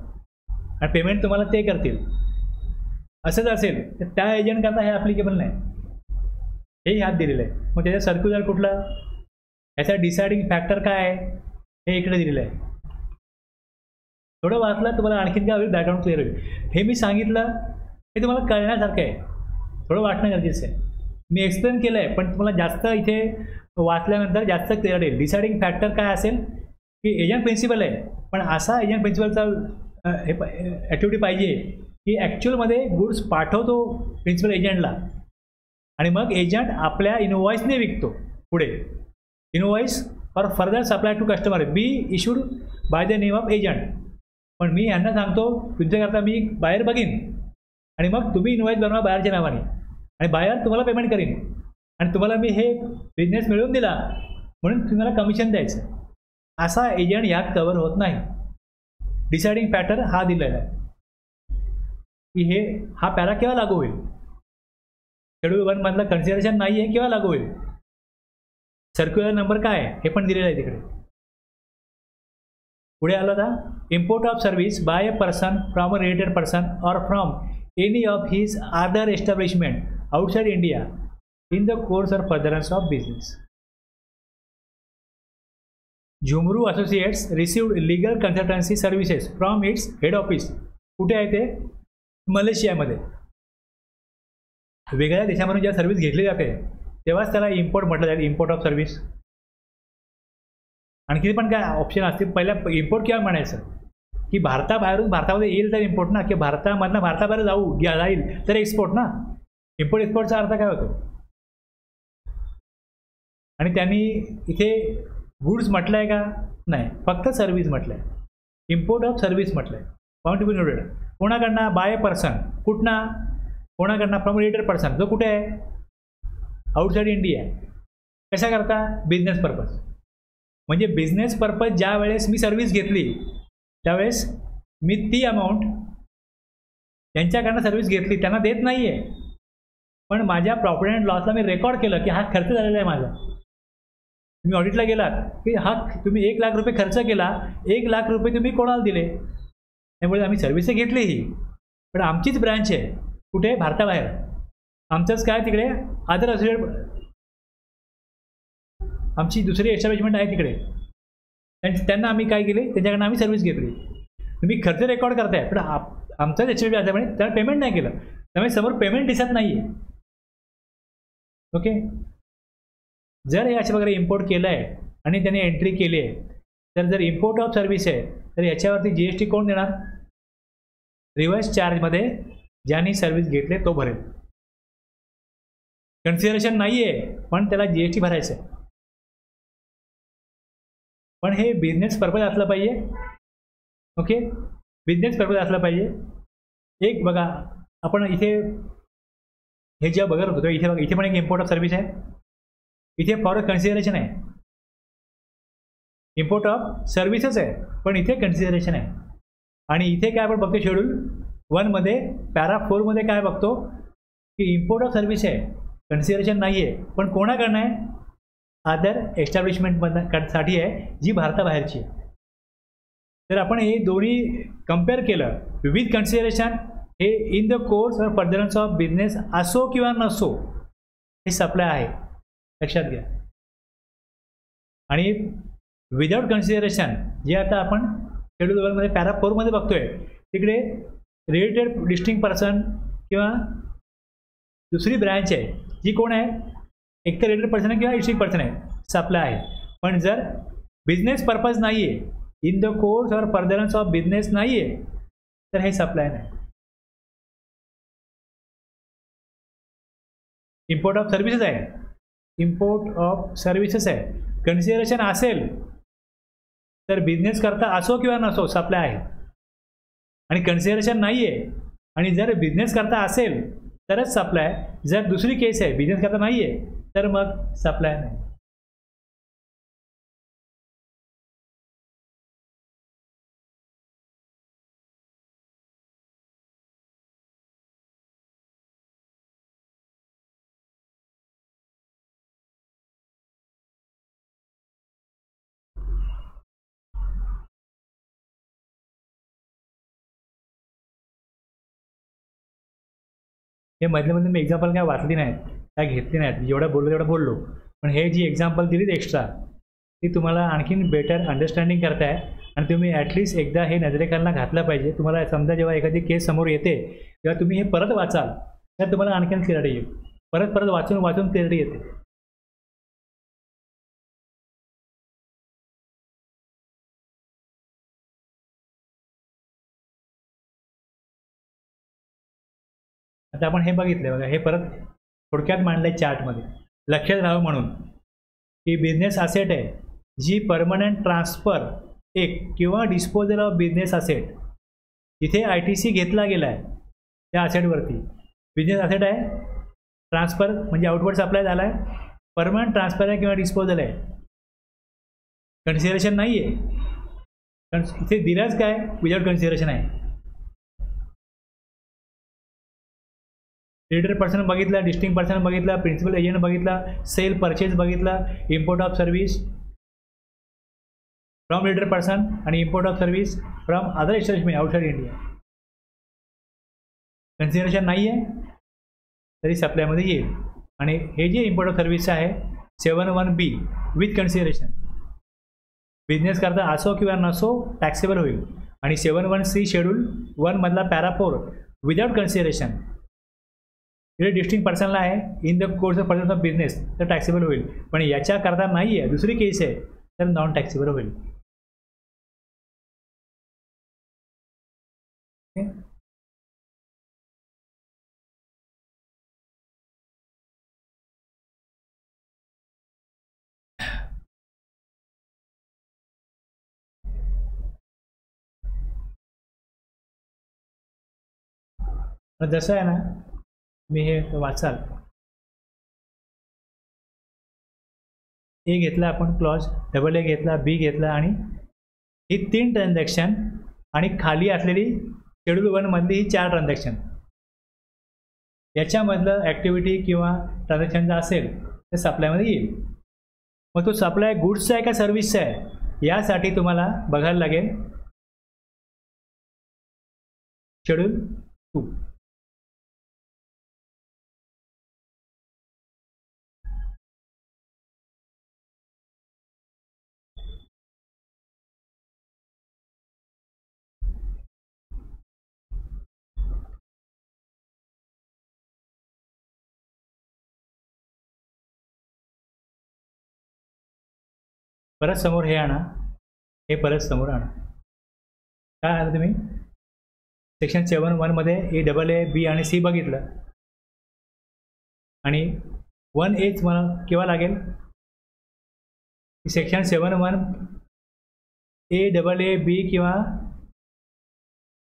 Speaker 1: आणि पेमेंट तुम्हाला ते करतील, असंच असेल तर त्या एजंट करता हे ॲप्लिकेबल नाही. हे हात दिलेलं आहे. मग त्याचा सर्क्युलर कुठला, याचा डिसाइडिंग फॅक्टर काय आहे हे इकडे दिलेलं आहे. थोडं वाचलं तुम्हाला आणखीन काय होईल, बॅकग्राऊंड क्लिअर होईल. हे मी सांगितलं हे तुम्हाला कळण्यासारखं आहे, थोडं वाटणं गरजेचं आहे. मी एक्सप्लेन केलं आहे पण तुम्हाला जास्त इथे वाचल्यानंतर जास्त क्लिअर येईल. डिसाइडिंग फॅक्टर काय असेल की एजंट प्रिन्सिपल आहे, पण असा एजंट प्रिन्सिपलचा हे ॲक्टिव्हिटी पाहिजे की ॲक्च्युअलमध्ये गुड्स पाठवतो प्रिन्सिपल एजंटला आणि मग एजंट आपल्या इनवॉइसने विकतो पुढे. Invoice for further supply to customer be issued by the name of agent. पण मी यांना सांगतो तुमच्याकरता मी बाहेर बघीन आणि मग तुम्ही इनवॉइस बनवा बाहेरच्या नावाने आणि बाहेर तुम्हाला पेमेंट करीन आणि तुम्हाला मी हे बिझनेस मिळवून दिला म्हणून तुम्हाला कमिशन द्यायचं. असा एजंट ह्यात कवर होत नाही. डिसाइडिंग पॅटर्न हा दिलेला आहे की हा पॅरा केव्हा लागू होईल. शेड्यूल 1 मधलं कन्सिडरेशन नाही आहे केव्हा लागू होईल. सर्क्युलर नंबर काय आहे हे पण दिलेलं आहे तिकडे. पुढे आलं ना, import of service by a person from a related person or from any of his other establishment outside India in the course or furtherance of business. Jhumru associates received legal consultancy services from its head office. कुठे आहे ते? मलेशियामध्ये. वेगळ्या देशामधून ज्या service घेतली जाते तेव्हाच त्याला import म्हटलं जाईल, इम्पोर्ट ऑफ सर्व्हिस. आणखी पण काय ऑप्शन असतील. पहिल्या इम्पोर्ट केव्हा म्हणायचं की भारताबाहेरून भारतामध्ये येईल तर इम्पोर्ट ना, की भारतामधनं भारताबाहेर जाईल तर एक्सपोर्ट ना. इम्पोर्ट एक्सपोर्टचा अर्थ काय होतो. आणि त्यांनी इथे गुड्स म्हटलं आहे का? नाही, फक्त सर्व्हिस म्हटलं आहे. इम्पोर्ट ऑफ सर्व्हिस म्हटलं आहे. Point to be noted. कोणाकडनं? By person. कुठनं? कोणाकडनं? From related person. जो कुठे आहे? Outside India. कशा करता? Business purpose. म्हणजे बिझनेस पर्पज ज्या वेळेस मी सर्व्हिस घेतली त्यावेळेस मी ती अमाऊंट त्यांच्याकडनं सर्व्हिस घेतली त्यांना देत नाही आहे, पण माझ्या प्रॉफिट अँड लॉसला मी रेकॉर्ड केलं की हा खर्च झालेला आहे माझा. तुम्ही ऑडिटला गेलात की हा तुम्ही 1 लाख रुपये खर्च केला, 1 लाख रुपये तुम्ही कोणाला दिले. त्यामुळे आम्ही सर्व्हिस घेतली ही, पण आमचीच ब्रँच आहे. कुठे? भारताबाहेर. आमचंच काय तिकडे अदर असोसिएट, आमची दुसरी एस्टॅब्लिशमेंट आहे तिकडे. त्यांना आम्ही काय केले? त्यांच्याकडनं आम्ही सर्व्हिस घेतली. तुम्ही खर्च रेकॉर्ड करताय पण आमचाच एस्टॅब्लिशमेंट असल्यामुळे त्याला पेमेंट नाही केलं, त्यामुळे समोर पेमेंट दिसत नाही आहे. ओके. जर हे अशा प्रकारे इम्पोर्ट केलं आहे आणि त्याने एंट्री केली आहे तर जर इम्पोर्ट ऑफ सर्व्हिस आहे तर याच्यावरती GST कोण देणार? रिव्हर्स चार्जमध्ये ज्यांनी सर्व्हिस घेतले तो भरेल. कन्सिडरेशन नाही आहे पण त्याला GST भरायचं आहे. पण हे बिझनेस पर्पज असलं पाहिजे. ओके, बिझनेस पर्पज असलं पाहिजे. एक बघा, आपण इथे हे जेव्हा बघत होतो इथे बघा, इथे पण एक इम्पोर्ट ऑफ सर्व्हिस आहे. इथे फॉर कन्सिडरेशन आहे. इम्पोर्ट ऑफ सर्व्हिसेस आहे पण इथे कन्सिडरेशन आहे. आणि इथे काय आपण बघतो शेड्यूल 1 मध्ये पॅरा 4 मध्ये काय बघतो की इम्पोर्ट ऑफ सर्व्हिस आहे, कन्सिडरेशन नाही आहे, पण कोणाकडनं आहे? अदर एस्टॅब्लिशमेंटसाठी आहे जी भारताबाहेरची आहे. तर आपण हे दोन्ही कम्पेअर केलं. विथ कन्सिडरेशन हे in the course or furtherance of business असो किंवा नसो हे सप्लाय आहे, लक्षात घ्या. आणि विदाउट कन्सिडरेशन जे आता आपण शेड्यूल 1 मध्ये पॅरा 4 मध्ये बघतोय तिकडे रिलेटेड डिस्टिंक्ट पर्सन किंवा दुसरी ब्रँच आहे जी कोण आहे? एक तर रिलेटेड पर्सन आहे किंवा डिस्टिंक्ट पर्सन आहे, सप्लाय आहे. पण जर बिझनेस पर्पज नाही आहे, in the course or furtherance of business नाही आहे तर हे सप्लाय नाही. इम्पोर्ट ऑफ सर्व्हिसेस आहे, इम्पोर्ट ऑफ सर्व्हिसेस आहे. कन्सिडरेशन असेल तर बिझनेस करता असो किंवा नसो सप्लाय आहे. आणि कन्सिडरेशन नाही आहे आणि जर बिझनेस करता असेल तरच सप्लाय. जर दुसरी केस आहे बिझनेस करता नाही आहे तर मग सप्लाय नाही. हे मधले मी एक्झाम्पल काय वाचली नाहीत, काय घेतली नाहीत. जेवढं बोललो तेवढं बोललो, पण हे जी एक्झाम्पल दिलीत एक्स्ट्रा ती तुम्हाला आणखीन बेटर अंडरस्टँडिंग करताय. आणि तुम्ही ॲटलिस्ट एकदा हे नजरेखालनं घातलं पाहिजे. तुम्हाला समजा जेव्हा एखादी केस समोर येते तेव्हा तुम्ही हे परत वाचाल तर तुम्हाला आणखीन क्लिअरिटी येईल. परत वाचून क्लिअरिटी येते. आता आपण हे बघितलं बघा, हे परत थोडक्यात मांडलं आहे चार्टमध्ये, लक्षात राहावं म्हणून की बिझनेस असेट आहे जी परमनंट ट्रान्सफर एक किंवा डिस्पोजल ऑफ बिझनेस असेट, इथे ITC घेतला गेला आहे त्या असेटवरती. बिझनेस असेट आहे, ट्रान्सफर म्हणजे आउटवर्ड सप्लाय झाला आहे, परमनंट ट्रान्सफर आहे किंवा डिस्पोजल आहे, कन्सिडरेशन नाही आहे. कारण इथे दिलंच काय विदाउट कन्सिडरेशन आहे. लीडर पर्सन बघितला, डिस्टिंग पर्सन बघितला, प्रिन्सिपल एजंट बघितला, सेल परचेज बघितला, import of service from related person आणि import of service from other establishment outside India. Consideration नाही आहे तरी सप्लायमध्ये येईल. आणि हे जे इम्पोर्ट ऑफ सर्व्हिस आहे 7(1)B विथ कन्सिडरेशन, बिझनेस करता असो किंवा नसो टॅक्सेबल होईल. आणि 7(1)C शेड्यूल 1 मधला पॅरा 4 विदाउट कन्सिडरेशन इथे डिस्टिंग पर्सनला आहे, in the course of person of business तर टॅक्सेबल होईल. पण याच्याकरता नाही आहे, दुसरी केस आहे तर नॉन टॅक्सेबल होईल. जसं आहे ना, मी हे वाचाल, ए घेतला आपण क्लॉज, डबल ए घेतला, बी घेतला, आणि ही 3 ट्रान्झॅक्शन आणि खाली असलेली शेड्यूल 1 मधली ही 4 ट्रान्झॅक्शन, याच्यामधलं ॲक्टिव्हिटी किंवा ट्रान्झॅक्शनचा असेल तर सप्लायमध्ये येईल. मग तो सप्लाय गुड्सचा आहे का सर्व्हिसचा आहे यासाठी तुम्हाला बघायला लागेल शेड्यूल 2. परत समोर हे आणा, हे परत समोर आणा. काय आलं तुम्ही सेक्शन 7(1) मध्ये A, आणि C बघितलं, आणि 1A मला केव्हा लागेल, सेक्शन 7(1) A, किंवा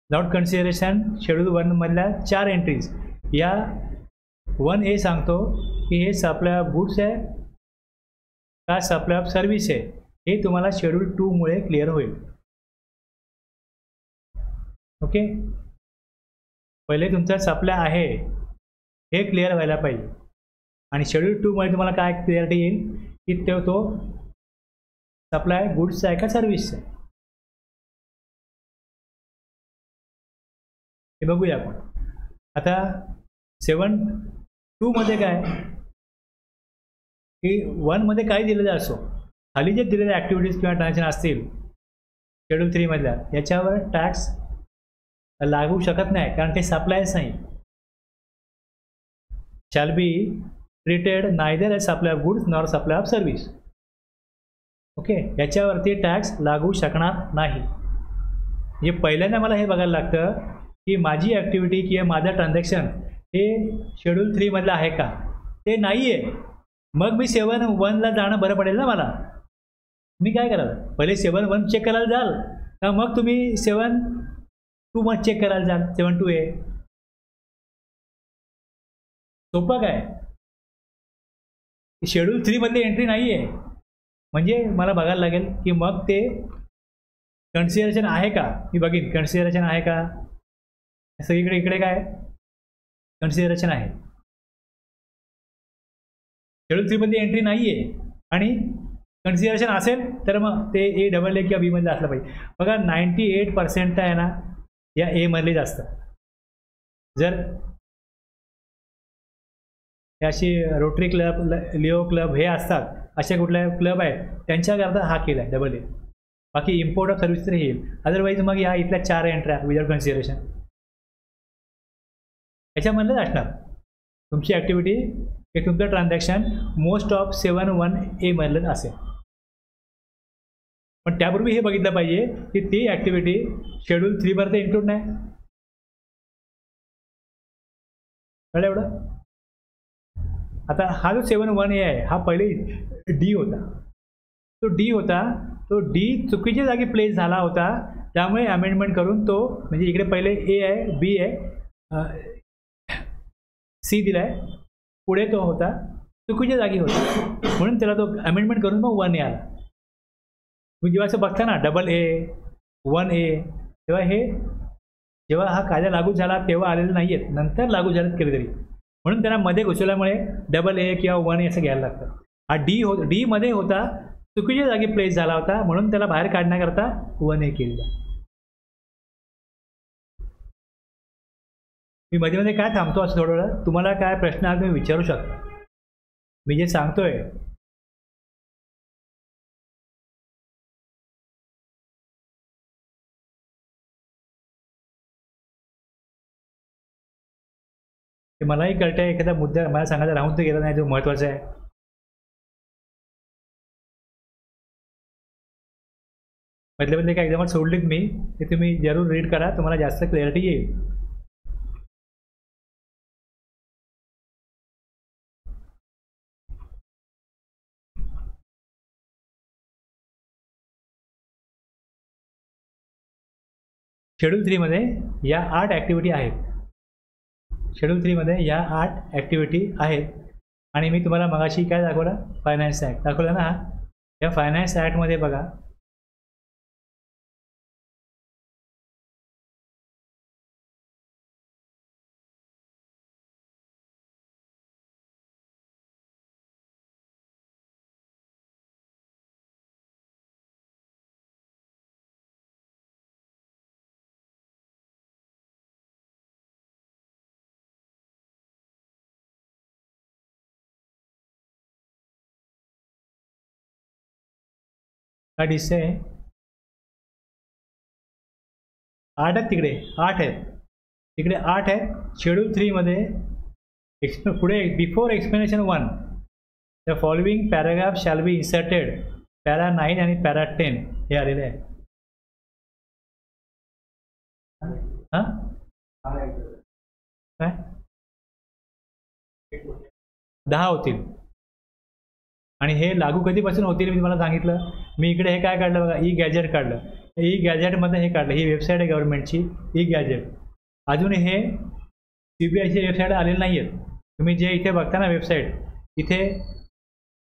Speaker 1: विदाउट कन्सिडरेशन शेड्यूल 1 मधल्या 4 एंट्रीज, या 1A सांगतो की हे सप्लाय ऑफ गुड्स आहे का सप्लाय ऑफ सर्व्हिस आहे, हे तुम्हाला शेड्यूल 2 मुळे क्लिअर होईल. ओके, पहिले तुमचा सप्लाय आहे हे क्लिअर व्हायला पाहिजे, आणि शेड्यूल 2 मुळे तुम्हाला काय क्लिअरिटी येईल की तो सप्लाय गुड्सचा आहे का सर्व्हिसचा आहे. हे बघूया आपण आता. 7(2) मध्ये काय की 1 मध्ये काही दिलेलं असो, खाली जे दिलेले ॲक्टिव्हिटीज किंवा ट्रान्झॅक्शन असतील शेड्यूल 3 मधल्या, याच्यावर टॅक्स लागू शकत नाही कारण ते सप्लायच नाही. Shall be treated neither as supply of goods nor supply of service. Okay, याच्यावरती टॅक्स लागू शकणार नाही. म्हणजे पहिल्यांदा मला हे बघायला लागतं की माझी ॲक्टिव्हिटी किंवा माझं ट्रान्झॅक्शन हे शेड्यूल 3 मधलं आहे का, ते नाही आहे. मग मी 7(1) जाणं बरं पडेल ना मला. मी काय कराल, पहिले 7(1) चेक करायला जाल का मग तुम्ही 7(2) मध्ये चेक करायला जाल 7(2)A. सोपं काय, शेड्यूल 3 मधली एंट्री नाही आहे म्हणजे मला बघायला लागेल की मग ते कन्सिडरेशन आहे का. मी बघीन कन्सिडरेशन आहे का, सगळीकडे इकडे काय कन्सिडरेशन आहे. शेड्यूल 3 मधली एंट्री नाही आहे आणि कन्सिडरेशन असेल तर मग ते A, किंवा B मध्ये असलं पाहिजे. बघा 98% आहे ना या A मधलेच असतं. जर अशी रोटरी क्लब, लिओ क्लब हे असतात, असे कुठले क्लब आहेत त्यांच्याकरता हा केला आहे A. बाकी इम्पोर्ट ऑफ सर्व्हिस तर येईल, अदरवाईज मग या इथल्या 4 एंट्र्या विदाउट कन्सिडरेशन याच्यामधलंच असणार तुमची ॲक्टिव्हिटी. हे तुमचं ट्रान्झॅक्शन मोस्ट ऑफ 7(1)A मधलंच असेल. पण त्यापूर्वी हे बघितलं पाहिजे की ती ॲक्टिव्हिटी शेड्यूल 3 वर तर इन्क्लूड नाही. कळलं एवढं? आता हा जो 7(1)A आहे हा पहिले डी होता. तो डी चुकीच्या जागी प्लेस झाला होता, त्यामुळे अमेंडमेंट करून तो म्हणजे इकडे पहिले ए आहे, बी आहे, सी दिलाय, पुढे तो होता चुकीच्या जागी होता, म्हणून त्याला तो अमेंडमेंट करून मग 1A आला. तुम्ही जेव्हा असं बघता ना AA 1A, तेव्हा हे जेव्हा हा कायदा लागू झाला तेव्हा आलेले नाही आहेत, नंतर लागू झालेत कधीतरी, म्हणून त्यांना मध्ये घुसवल्यामुळे AA किंवा 1A असं घ्यायला लागतं. हा डी मध्ये होता, चुकीच्या जागी प्लेस झाला होता, म्हणून त्याला बाहेर काढण्याकरता 1A केलेला. मी मध्ये मध्ये काय थांबतो असं थोडं वेळ, तुम्हाला काय प्रश्न आहे तुम्ही विचारू शकता. मी जे सांगतोय ते मलाही कळतंय, एखादा मुद्दा मला सांगायचा राहून तर गेला नाही जो महत्त्वाचा आहे. मधले काय एक्झाम्पल सोडलीत मी, ते तुम्ही जरूर रीड करा, तुम्हाला जास्त क्लॅरिटी येईल. शेड्यूल 3 मध्ये या 8 ॲक्टिव्हिटी आहेत. शेड्यूल 3 मध्ये या 8 ॲक्टिव्हिटी आहेत. आणि मी तुम्हाला मगाशी काय दाखवलं, फायनान्स ॲक्ट दाखवलं ना. या फायनान्स ॲक्टमध्ये बघा, काय दिसतंय, 8 आहेत तिकडे, 8 आहेत तिकडे, 8 आहेत. शेड्यूल 3 मध्ये पुढे before explanation 1 the following paragraph shall be inserted, para 9 आणि पॅरा 10 हे आलेले आहे. हां काय 10 होतील. आणि हे लागू कधीपासून होतील मी तुम्हाला सांगितलं. मी इकडे हे काय काढलं बघा, ई गॅजेट काढलं. ई गॅजेटमध्ये हे काढलं, ही वेबसाईट आहे गव्हर्नमेंटची ई गॅजेट. अजून हे CBIची वेबसाईट आलेली नाही आहेत. तुम्ही जे इथे बघता ना वेबसाईट, इथे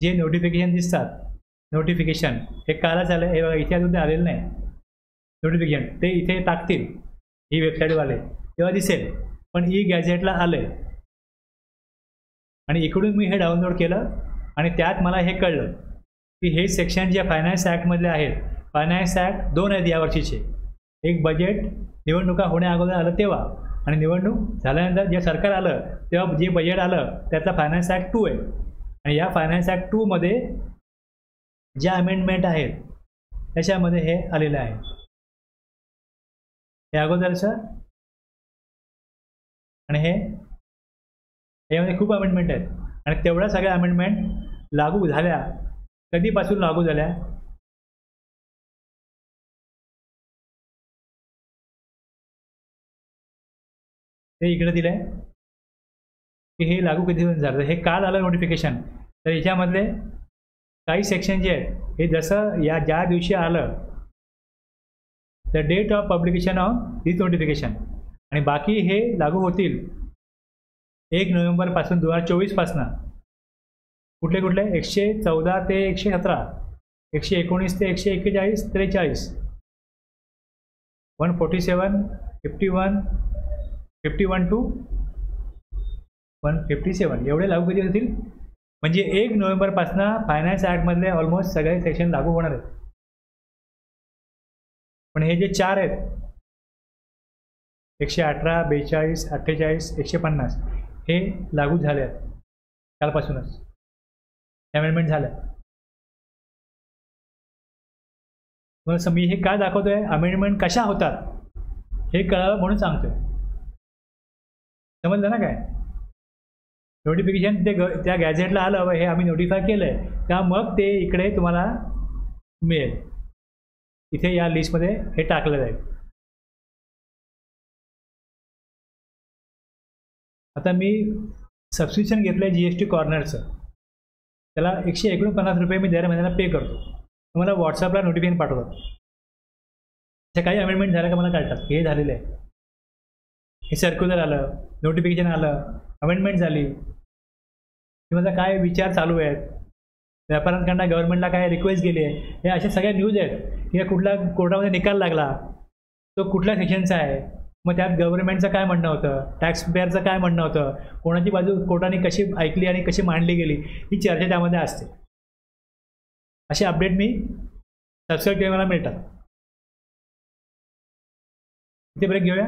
Speaker 1: जे नोटिफिकेशन दिसतात, नोटिफिकेशन हे कालच आलं, हे बघा इथे अजून ते आलेलं नाही नोटिफिकेशन. ते इथे टाकतील ही वेबसाईटवाले तेव्हा दिसेल, पण ई गॅजेटला आलं आहे. आणि इकडून मी हे डाउनलोड केलं आणि त्यात मला हे कळलं की हे सेक्शन जे फायनान्स ॲक्टमधले आहेत. फायनान्स ॲक्ट 2 आहेत यावर्षीचे. एक बजेट निवडणुका होण्या अगोदर आलं तेव्हा, आणि निवडणूक झाल्यानंतर जे सरकार आलं तेव्हा जे बजेट आलं त्याचा फायनान्स ॲक्ट 2 आहे. आणि या फायनान्स ॲक्ट 2 मध्ये ज्या अमेंडमेंट आहेत त्याच्यामध्ये हे आलेलं आहे. हे अगोदरचं आणि हे यामध्ये खूप अमेंडमेंट आहेत. आणि तेवढ्या सगळ्या अमेंडमेंट लागू झाल्या, कधीपासून लागू झाल्या, ते इकडे दिलं आहे की हे लागू कधीपासून झालं. हे काल आलं नोटिफिकेशन. तर याच्यामधले काही सेक्शन जे आहेत हे जसं या ज्या दिवशी आलं the date of publication of this notification, आणि बाकी हे लागू होतील 1 नोव्हेंबरपासून 2024 पासून. कुठले कुठले 114 ते 117, 119 ते 141, 43, 147, 51, 51 to 157 एवढे लागू कधी होतील. म्हणजे 1 नोव्हेंबरपासून फायनान्स ॲक्टमधले ऑलमोस्ट सगळे सेक्शन लागू होणार आहेत. पण हे जे 4 आहेत 118, 42, 48, 150 हे लागू झाले आहेत कालपासूनच. अमेंडमेंट झालं. मग मी हे काय दाखवतोय, अमेंडमेंट कशा होतात हे कळावं म्हणून सांगतोय. समजलं ना काय. नोटिफिकेशन ते त्या गॅझेटला आलं, हे आम्ही नोटिफाय केलं आहे का, मग ते इकडे तुम्हाला मिळेल. इथे या लिस्टमध्ये हे टाकलं जाईल. आता मी सबस्क्रिप्शन घेतलं आहे GST कॉर्नरचं, त्याला 149 रुपये मी दर महिन्याला पे करतो. मला व्हॉट्सअपला नोटिफिकेशन पाठवतात. त्या काही अमेंडमेंट झाल्या का मला कळतात की हे झालेलं आहे, हे सर्क्युलर आलं, नोटिफिकेशन आलं, अमेंडमेंट झाली, की माझा काय विचार चालू आहेत, व्यापाऱ्यांकडनं गव्हर्नमेंटला काय रिक्वेस्ट गेली आहे. हे अशा सगळ्या न्यूज आहेत की कुठल्या कोर्टामध्ये निकाल लागला, तो कुठल्या सेशनचा आहे, मग त्यात गव्हर्नमेंटचं काय म्हणणं होतं, टॅक्स पेअरचं काय म्हणणं होतं, कोणाची बाजू कोर्टाने कशी ऐकली आणि कशी मांडली गेली, ही चर्चा त्यामध्ये असते. असे अपडेट मी सबस्क्राईब केले मला मिळतात. इथे ब्रेक घेऊया.